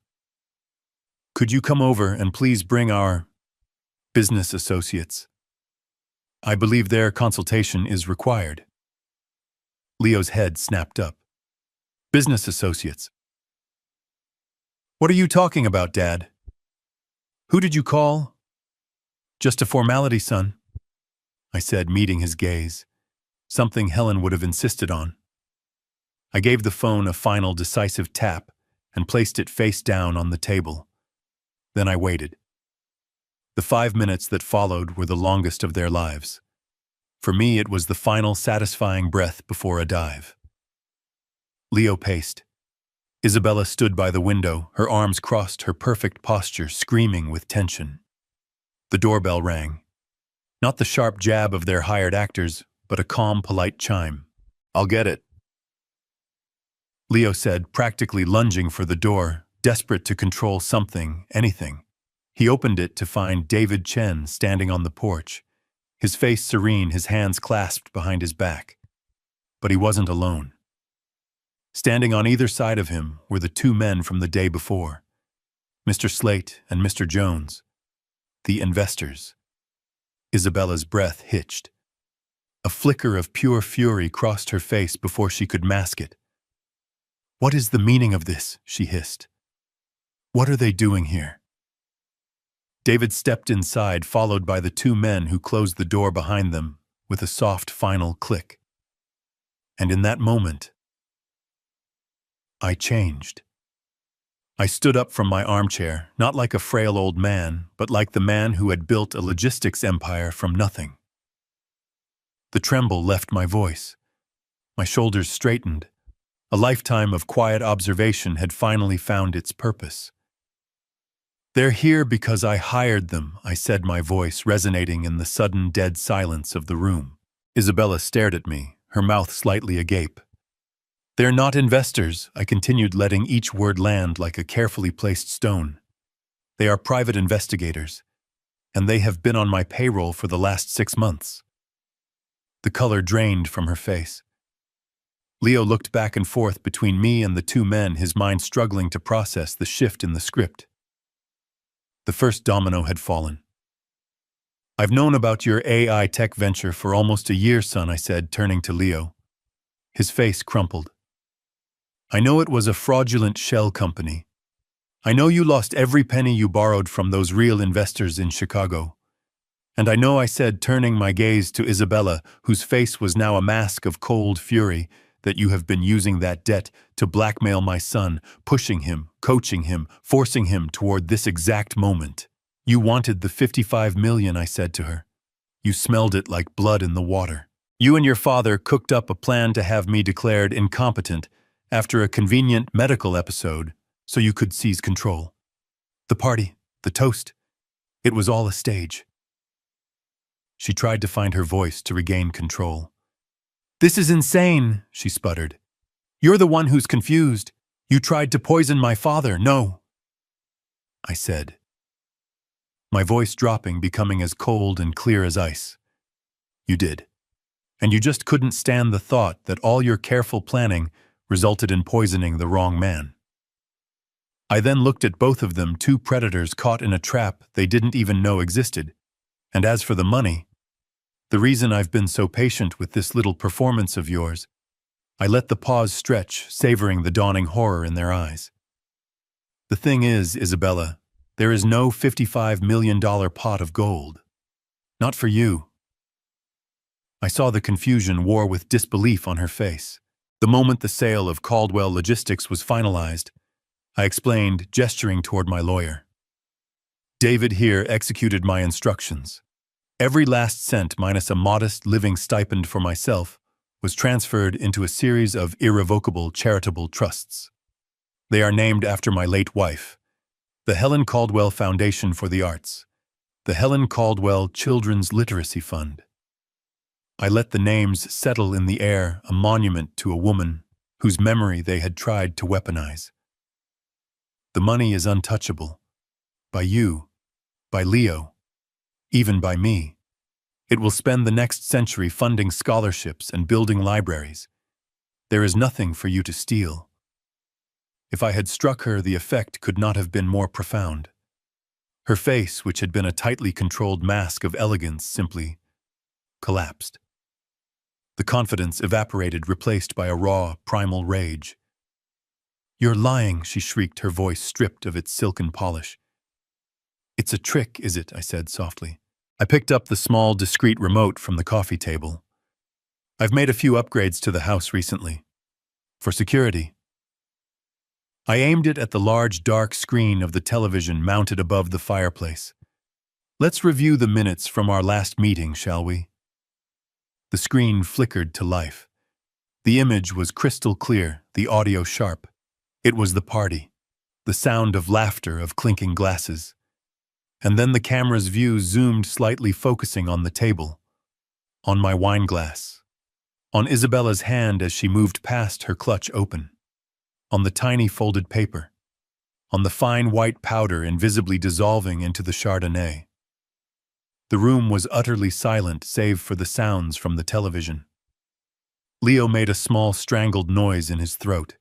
Could you come over and please bring our business associates? I believe their consultation is required. Leo's head snapped up. Business associates. What are you talking about, Dad? Who did you call? Just a formality, son, I said, meeting his gaze, something Helen would have insisted on. I gave the phone a final decisive tap and placed it face down on the table. Then I waited. The 5 minutes that followed were the longest of their lives. For me, it was the final satisfying breath before a dive. Leo paced. Isabella stood by the window, her arms crossed, her perfect posture screaming with tension. The doorbell rang. Not the sharp jab of their hired actors, but a calm, polite chime. I'll get it, Leo said, practically lunging for the door, desperate to control something, anything. He opened it to find David Chen standing on the porch, his face serene, his hands clasped behind his back. But he wasn't alone. Standing on either side of him were the two men from the day before, Mr. Slate and Mr. Jones, the investors. Isabella's breath hitched. A flicker of pure fury crossed her face before she could mask it. What is the meaning of this? She hissed. What are they doing here? David stepped inside, followed by the two men who closed the door behind them with a soft final click. And in that moment, I changed. I stood up from my armchair, not like a frail old man, but like the man who had built a logistics empire from nothing. The tremble left my voice. My shoulders straightened. A lifetime of quiet observation had finally found its purpose. They're here because I hired them, I said, my voice resonating in the sudden dead silence of the room. Isabella stared at me, her mouth slightly agape. They're not investors, I continued, letting each word land like a carefully placed stone. They are private investigators, and they have been on my payroll for the last 6 months. The color drained from her face. Leo looked back and forth between me and the two men, his mind struggling to process the shift in the script. The first domino had fallen. I've known about your AI tech venture for almost a year, son, I said, turning to Leo. His face crumpled. I know it was a fraudulent shell company. I know you lost every penny you borrowed from those real investors in Chicago. And I know, I said, turning my gaze to Isabella, whose face was now a mask of cold fury, that you have been using that debt to blackmail my son, pushing him, coaching him, forcing him toward this exact moment. You wanted the 55 million, I said to her. You smelled it like blood in the water. You and your father cooked up a plan to have me declared incompetent after a convenient medical episode so you could seize control. The party, the toast, it was all a stage. She tried to find her voice to regain control. This is insane, she sputtered. You're the one who's confused. You tried to poison my father, no. I said, my voice dropping, becoming as cold and clear as ice. You did. And you just couldn't stand the thought that all your careful planning resulted in poisoning the wrong man. I then looked at both of them, two predators caught in a trap they didn't even know existed. And as for the money, the reason I've been so patient with this little performance of yours, I let the pause stretch, savoring the dawning horror in their eyes. The thing is, Isabella, there is no $55 million pot of gold. Not for you. I saw the confusion war with disbelief on her face. The moment the sale of Caldwell Logistics was finalized, I explained, gesturing toward my lawyer. David here executed my instructions. Every last cent minus a modest living stipend for myself was transferred into a series of irrevocable charitable trusts. They are named after my late wife, the Helen Caldwell Foundation for the Arts, the Helen Caldwell Children's Literacy Fund. I let the names settle in the air, a monument to a woman whose memory they had tried to weaponize. The money is untouchable. By you, by Leo, even by me. It will spend the next century funding scholarships and building libraries. There is nothing for you to steal. If I had struck her, the effect could not have been more profound. Her face, which had been a tightly controlled mask of elegance, simply collapsed. The confidence evaporated, replaced by a raw, primal rage. You're lying, she shrieked, her voice stripped of its silken polish. It's a trick, is it? I said softly. I picked up the small, discreet remote from the coffee table. I've made a few upgrades to the house recently. For security. I aimed it at the large, dark screen of the television mounted above the fireplace. Let's review the minutes from our last meeting, shall we? The screen flickered to life. The image was crystal clear, the audio sharp. It was the party, the sound of laughter, of clinking glasses. And then the camera's view zoomed slightly, focusing on the table, on my wine glass, on Isabella's hand as she moved past, her clutch open, on the tiny folded paper, on the fine white powder invisibly dissolving into the Chardonnay. The room was utterly silent save for the sounds from the television. Leo made a small strangled noise in his throat.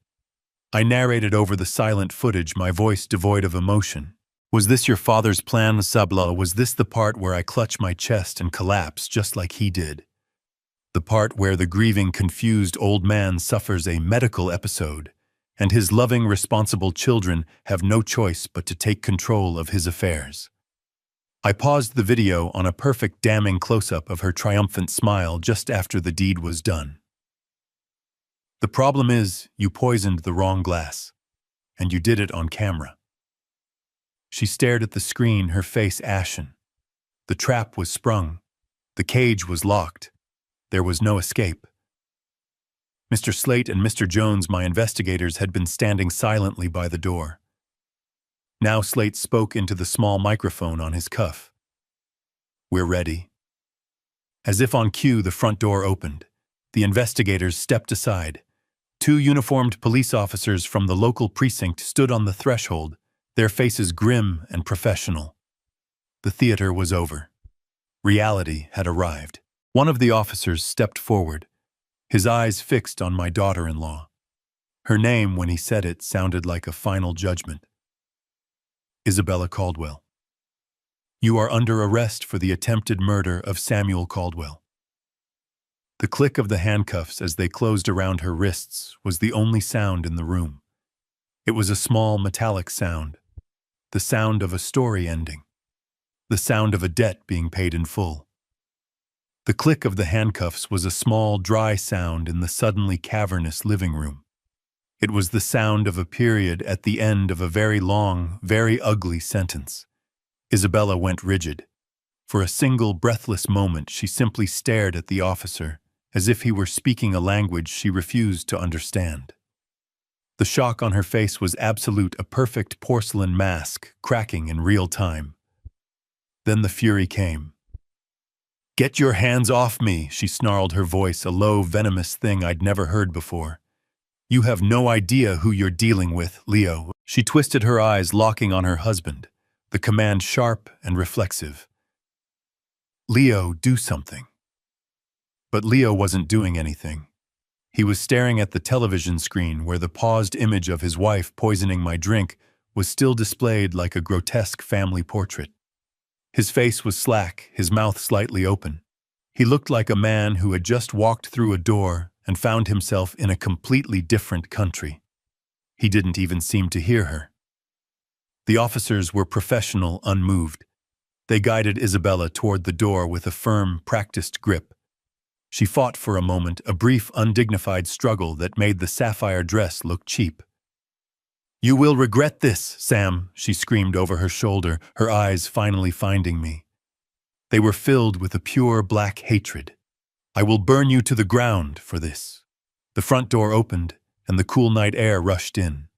I narrated over the silent footage, my voice devoid of emotion. Was this your father's plan, Sabla? Was this the part where I clutch my chest and collapse just like he did? The part where the grieving, confused old man suffers a medical episode, and his loving, responsible children have no choice but to take control of his affairs. I paused the video on a perfect, damning close-up of her triumphant smile just after the deed was done. The problem is, you poisoned the wrong glass, and you did it on camera. She stared at the screen, her face ashen. The trap was sprung. The cage was locked. There was no escape. Mr. Slate and Mr. Jones, my investigators, had been standing silently by the door. Now Slate spoke into the small microphone on his cuff. We're ready. As if on cue, the front door opened. The investigators stepped aside. 2 uniformed police officers from the local precinct stood on the threshold, their faces grim and professional. The theater was over. Reality had arrived. One of the officers stepped forward, his eyes fixed on my daughter-in-law. Her name, when he said it, sounded like a final judgment. Isabella Caldwell. You are under arrest for the attempted murder of Samuel Caldwell. The click of the handcuffs as they closed around her wrists was the only sound in the room. It was a small, metallic sound, the sound of a story ending, the sound of a debt being paid in full. The click of the handcuffs was a small, dry sound in the suddenly cavernous living room. It was the sound of a period at the end of a very long, very ugly sentence. Isabella went rigid. For a single breathless moment, she simply stared at the officer, as if he were speaking a language she refused to understand. The shock on her face was absolute, a perfect porcelain mask, cracking in real time. Then the fury came. "Get your hands off me," she snarled, her voice a low, venomous thing I'd never heard before. "You have no idea who you're dealing with, Leo." She twisted her eyes, locking on her husband, the command sharp and reflexive. "Leo, do something." But Leo wasn't doing anything. He was staring at the television screen where the paused image of his wife poisoning my drink was still displayed like a grotesque family portrait. His face was slack, his mouth slightly open. He looked like a man who had just walked through a door and found himself in a completely different country. He didn't even seem to hear her. The officers were professional, unmoved. They guided Isabella toward the door with a firm, practiced grip. She fought for a moment, a brief, undignified struggle that made the sapphire dress look cheap. "You will regret this, Sam," she screamed over her shoulder, her eyes finally finding me. They were filled with a pure black hatred. "I will burn you to the ground for this." The front door opened, and the cool night air rushed in.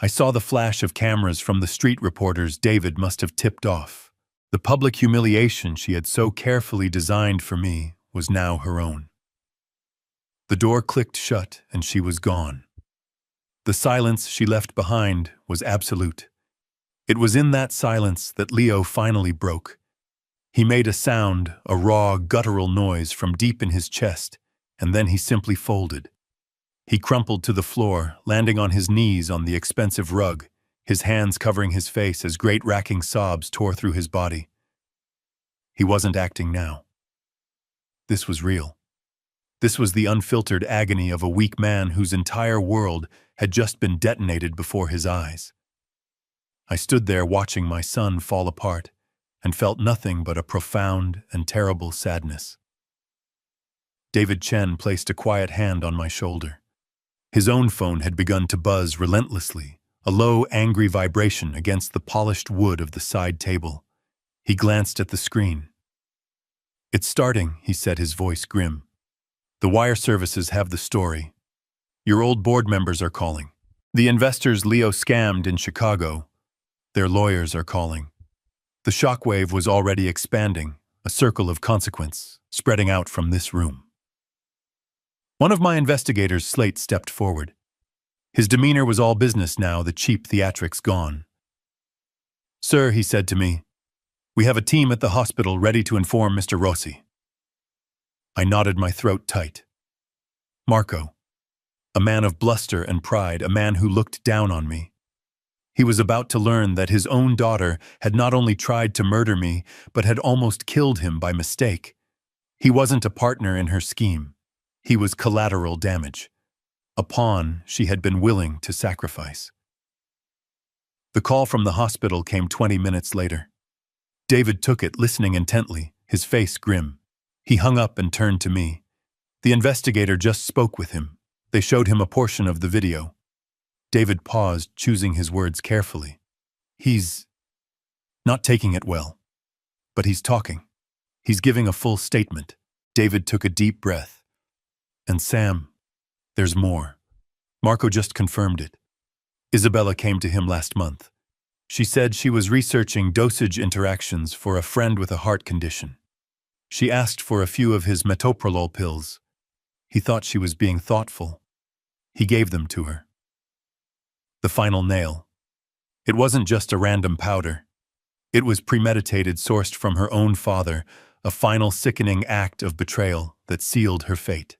I saw the flash of cameras from the street reporters David must have tipped off. The public humiliation she had so carefully designed for me was now her own. The door clicked shut, and she was gone. The silence she left behind was absolute. It was in that silence that Leo finally broke. He made a sound, a raw, guttural noise from deep in his chest, and then he simply folded. He crumpled to the floor, landing on his knees on the expensive rug, his hands covering his face as great racking sobs tore through his body. He wasn't acting now. This was real. This was the unfiltered agony of a weak man whose entire world had just been detonated before his eyes. I stood there watching my son fall apart and felt nothing but a profound and terrible sadness. David Chen placed a quiet hand on my shoulder. His own phone had begun to buzz relentlessly, a low, angry vibration against the polished wood of the side table. He glanced at the screen. "It's starting," he said, his voice grim. "The wire services have the story. Your old board members are calling. The investors Leo scammed in Chicago. Their lawyers are calling." The shockwave was already expanding, a circle of consequence, spreading out from this room. One of my investigators, Slate, stepped forward. His demeanor was all business now, the cheap theatrics gone. "Sir," he said to me, "we have a team at the hospital ready to inform Mr. Rossi." I knotted my throat tight. Marco. A man of bluster and pride, a man who looked down on me. He was about to learn that his own daughter had not only tried to murder me, but had almost killed him by mistake. He wasn't a partner in her scheme. He was collateral damage. A pawn she had been willing to sacrifice. The call from the hospital came 20 minutes later. David took it, listening intently, his face grim. He hung up and turned to me. The investigator just spoke with him. They showed him a portion of the video. David paused, choosing his words carefully. "He's not taking it well. But he's talking. He's giving a full statement." David took a deep breath. "And Sam, there's more. Marco just confirmed it. Isabella came to him last month. She said she was researching dosage interactions for a friend with a heart condition. She asked for a few of his metoprolol pills. He thought she was being thoughtful. He gave them to her. The final nail. It wasn't just a random powder. It was premeditated, sourced from her own father, a final sickening act of betrayal that sealed her fate.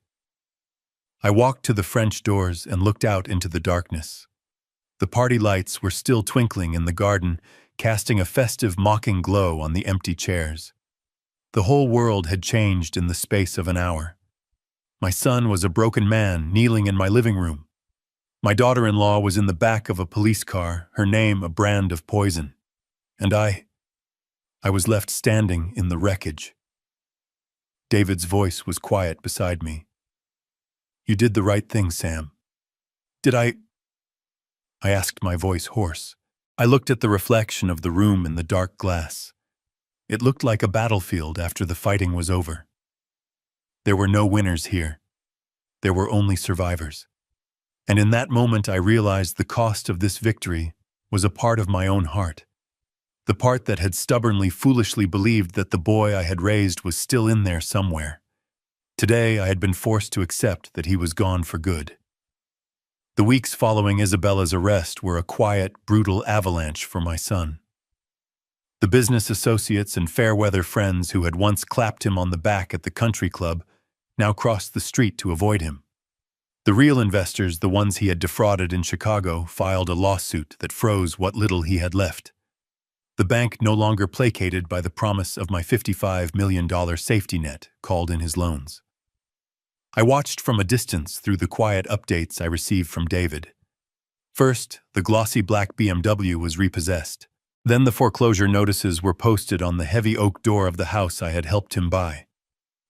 I walked to the French doors and looked out into the darkness. The party lights were still twinkling in the garden, casting a festive, mocking glow on the empty chairs. The whole world had changed in the space of an hour. My son was a broken man kneeling in my living room. My daughter-in-law was in the back of a police car, her name a brand of poison. And I was left standing in the wreckage. David's voice was quiet beside me. You did the right thing, Sam. Did I asked, my voice hoarse. I looked at the reflection of the room in the dark glass. It looked like a battlefield after the fighting was over. There were no winners here. There were only survivors. And in that moment I realized the cost of this victory was a part of my own heart. The part that had stubbornly, foolishly believed that the boy I had raised was still in there somewhere. Today I had been forced to accept that he was gone for good. The weeks following Isabella's arrest were a quiet, brutal avalanche for my son. The business associates and fair-weather friends who had once clapped him on the back at the country club now crossed the street to avoid him. The real investors, the ones he had defrauded in Chicago, filed a lawsuit that froze what little he had left. The bank, no longer placated by the promise of my $55 million safety net, called in his loans. I watched from a distance through the quiet updates I received from David. First, the glossy black BMW was repossessed. Then the foreclosure notices were posted on the heavy oak door of the house I had helped him buy.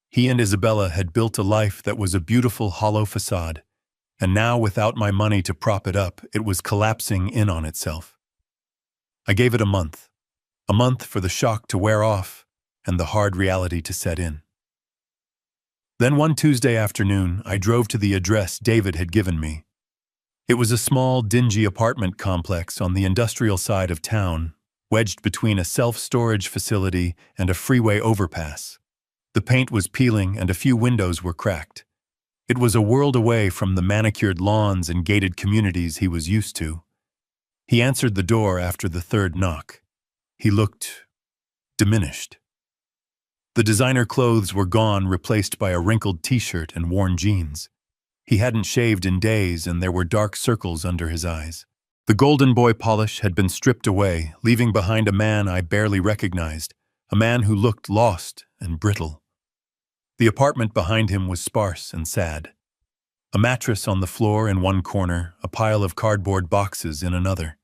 He and Isabella had built a life that was a beautiful hollow facade, and now, without my money to prop it up, it was collapsing in on itself. I gave it a month for the shock to wear off and the hard reality to set in. Then one Tuesday afternoon, I drove to the address David had given me. It was a small, dingy apartment complex on the industrial side of town, wedged between a self-storage facility and a freeway overpass. The paint was peeling and a few windows were cracked. It was a world away from the manicured lawns and gated communities he was used to. He answered the door after the third knock. He looked diminished. The designer clothes were gone, replaced by a wrinkled t-shirt and worn jeans. He hadn't shaved in days, and there were dark circles under his eyes. The golden boy polish had been stripped away, leaving behind a man I barely recognized, a man who looked lost and brittle. The apartment behind him was sparse and sad. A mattress on the floor in one corner, a pile of cardboard boxes in another.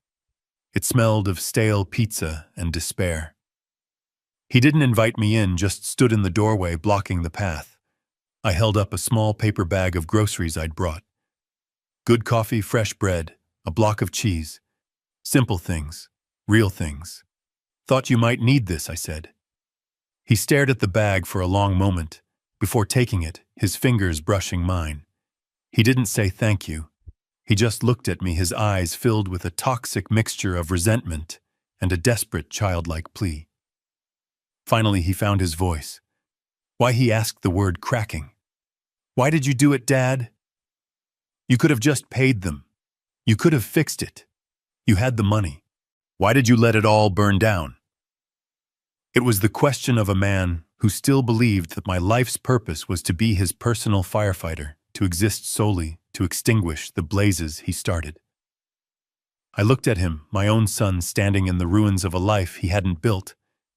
It smelled of stale pizza and despair. He didn't invite me in, just stood in the doorway, blocking the path. I held up a small paper bag of groceries I'd brought. Good coffee, fresh bread, a block of cheese. Simple things, real things. Thought you might need this, I said. He stared at the bag for a long moment, before taking it, his fingers brushing mine. He didn't say thank you. He just looked at me, his eyes filled with a toxic mixture of resentment and a desperate childlike plea. Finally, he found his voice. Why, he asked, the word cracking. Why did you do it, Dad? You could have just paid them. You could have fixed it. You had the money. Why did you let it all burn down? It was the question of a man who still believed that my life's purpose was to be his personal firefighter, to exist solely to extinguish the blazes he started. I looked at him, my own son standing in the ruins of a life he hadn't built,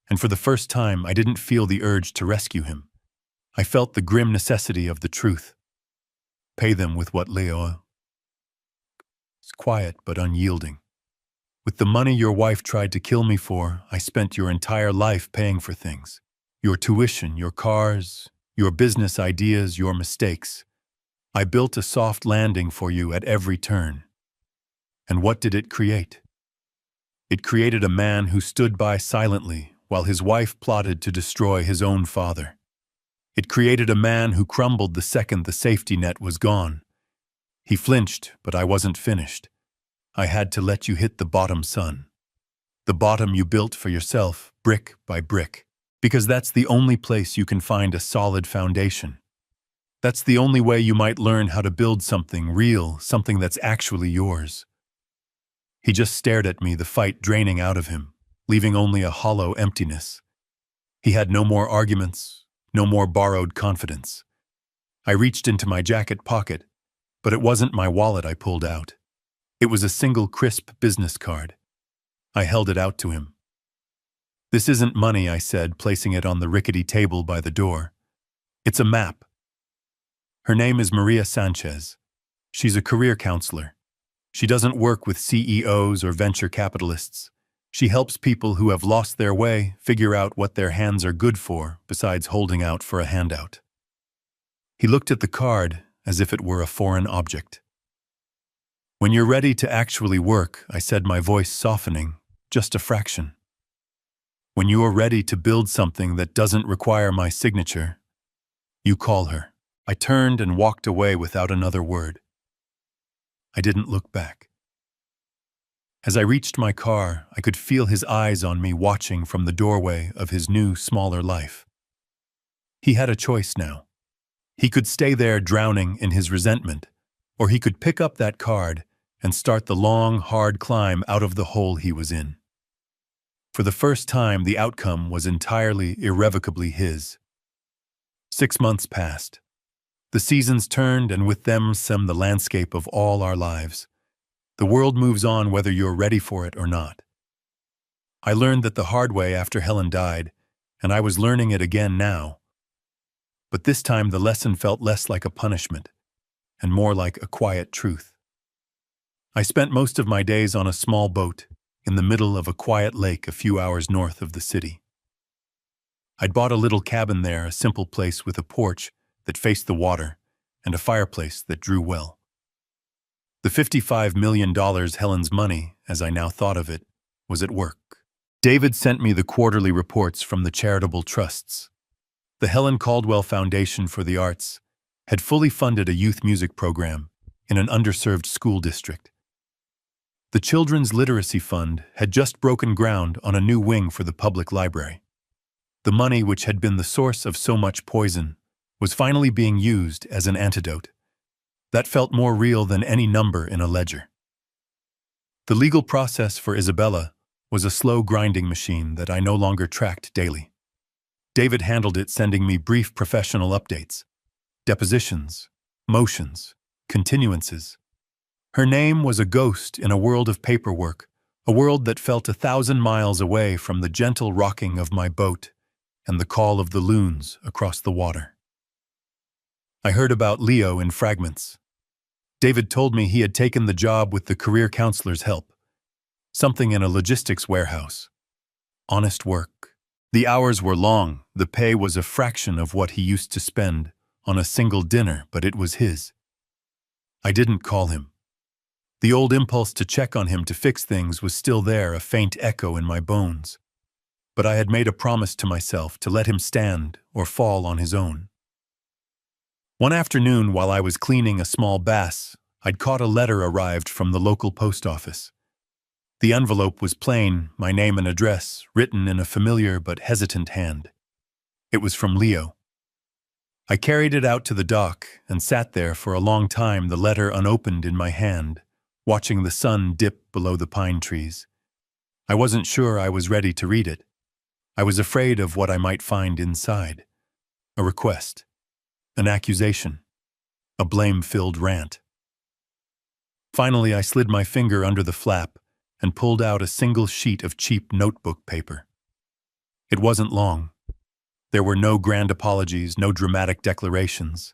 and for the first time I didn't feel the urge to rescue him. I felt the grim necessity of the truth. Pay them with what, Leo? It's quiet but unyielding. With the money your wife tried to kill me for, I spent your entire life paying for things. Your tuition, your cars, your business ideas, your mistakes. I built a soft landing for you at every turn. And what did it create? It created a man who stood by silently while his wife plotted to destroy his own father. It created a man who crumbled the second the safety net was gone. He flinched, but I wasn't finished. I had to let you hit the bottom, son. The bottom you built for yourself, brick by brick. Because that's the only place you can find a solid foundation. That's the only way you might learn how to build something real, something that's actually yours. He just stared at me, the fight draining out of him, leaving only a hollow emptiness. He had no more arguments, no more borrowed confidence. I reached into my jacket pocket, but it wasn't my wallet I pulled out. It was a single crisp business card. I held it out to him. This isn't money, I said, placing it on the rickety table by the door. It's a map. Her name is Maria Sanchez. She's a career counselor. She doesn't work with CEOs or venture capitalists. She helps people who have lost their way figure out what their hands are good for besides holding out for a handout. He looked at the card as if it were a foreign object. "When you're ready to actually work," I said, my voice softening, just a fraction. "When you are ready to build something that doesn't require my signature, you call her." I turned and walked away without another word. I didn't look back. As I reached my car, I could feel his eyes on me watching from the doorway of his new, smaller life. He had a choice now. He could stay there drowning in his resentment, or he could pick up that card and start the long, hard climb out of the hole he was in. For the first time, the outcome was entirely, irrevocably his. 6 months passed. The seasons turned, and with them some the landscape of all our lives. The world moves on whether you're ready for it or not. I learned that the hard way after Helen died, and I was learning it again now. But this time the lesson felt less like a punishment, and more like a quiet truth. I spent most of my days on a small boat in the middle of a quiet lake a few hours north of the city. I'd bought a little cabin there, a simple place with a porch that faced the water and a fireplace that drew well. The $55 million, Helen's money, as I now thought of it, was at work. David sent me the quarterly reports from the charitable trusts. The Helen Caldwell Foundation for the Arts had fully funded a youth music program in an underserved school district. The Children's Literacy Fund had just broken ground on a new wing for the public library. The money, which had been the source of so much poison, was finally being used as an antidote. That felt more real than any number in a ledger. The legal process for Isabella was a slow grinding machine that I no longer tracked daily. David handled it, sending me brief professional updates, depositions, motions, continuances. Her name was a ghost in a world of paperwork, a world that felt 1,000 miles away from the gentle rocking of my boat and the call of the loons across the water. I heard about Leo in fragments. David told me he had taken the job with the career counselor's help. Something in a logistics warehouse. Honest work. The hours were long, the pay was a fraction of what he used to spend on a single dinner, but it was his. I didn't call him. The old impulse to check on him to fix things was still there, a faint echo in my bones. But I had made a promise to myself to let him stand or fall on his own. One afternoon, while I was cleaning a small bass, I'd caught a letter arrived from the local post office. The envelope was plain, my name and address, written in a familiar but hesitant hand. It was from Leo. I carried it out to the dock and sat there for a long time, the letter unopened in my hand, watching the sun dip below the pine trees. I wasn't sure I was ready to read it. I was afraid of what I might find inside. A request. An accusation. A blame-filled rant. Finally, I slid my finger under the flap and pulled out a single sheet of cheap notebook paper. It wasn't long. There were no grand apologies, no dramatic declarations.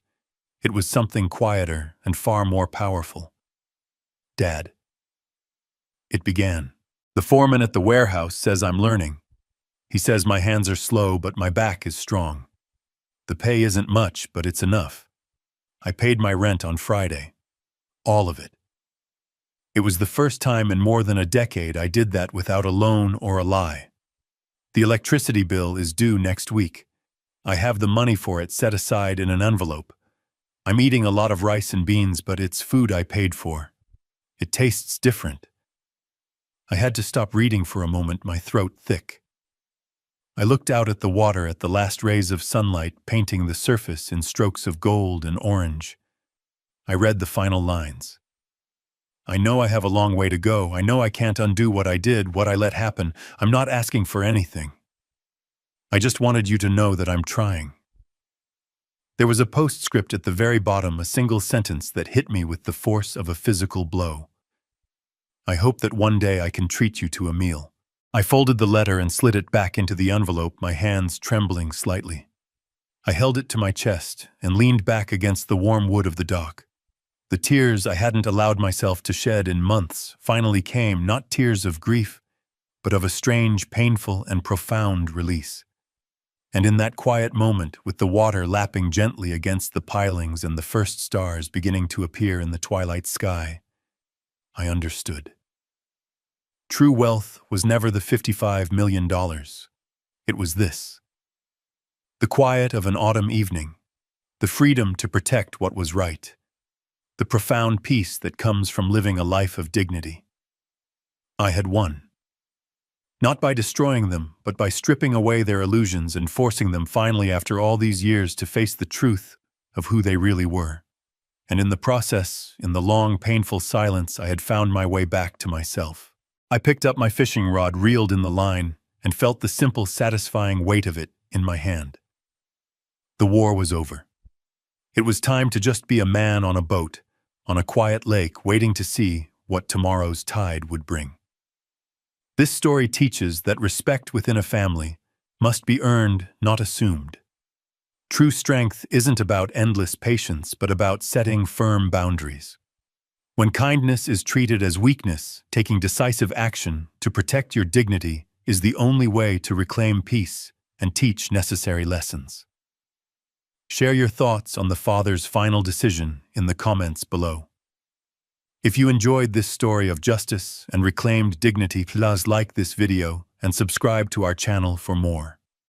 It was something quieter and far more powerful. Dad. It began. The foreman at the warehouse says I'm learning. He says my hands are slow, but my back is strong. The pay isn't much, but it's enough. I paid my rent on Friday. All of it. It was the first time in more than a decade I did that without a loan or a lie. The electricity bill is due next week. I have the money for it set aside in an envelope. I'm eating a lot of rice and beans, but it's food I paid for. It tastes different. I had to stop reading for a moment, my throat thick. I looked out at the water, at the last rays of sunlight painting the surface in strokes of gold and orange. I read the final lines. I know I have a long way to go. I know I can't undo what I did, what I let happen. I'm not asking for anything. I just wanted you to know that I'm trying. There was a postscript at the very bottom, a single sentence that hit me with the force of a physical blow. I hope that one day I can treat you to a meal. I folded the letter and slid it back into the envelope, my hands trembling slightly. I held it to my chest and leaned back against the warm wood of the dock. The tears I hadn't allowed myself to shed in months finally came, not tears of grief, but of a strange, painful, and profound release. And in that quiet moment, with the water lapping gently against the pilings and the first stars beginning to appear in the twilight sky, I understood. True wealth was never the $55 million. It was this: the quiet of an autumn evening, the freedom to protect what was right, the profound peace that comes from living a life of dignity. I had won. Not by destroying them, but by stripping away their illusions and forcing them finally after all these years to face the truth of who they really were. And in the process, in the long, painful silence, I had found my way back to myself. I picked up my fishing rod, reeled in the line, and felt the simple, satisfying weight of it in my hand. The war was over. It was time to just be a man on a boat, on a quiet lake, waiting to see what tomorrow's tide would bring. This story teaches that respect within a family must be earned, not assumed. True strength isn't about endless patience, but about setting firm boundaries. When kindness is treated as weakness, taking decisive action to protect your dignity is the only way to reclaim peace and teach necessary lessons. Share your thoughts on the father's final decision in the comments below. If you enjoyed this story of justice and reclaimed dignity, please like this video and subscribe to our channel for more.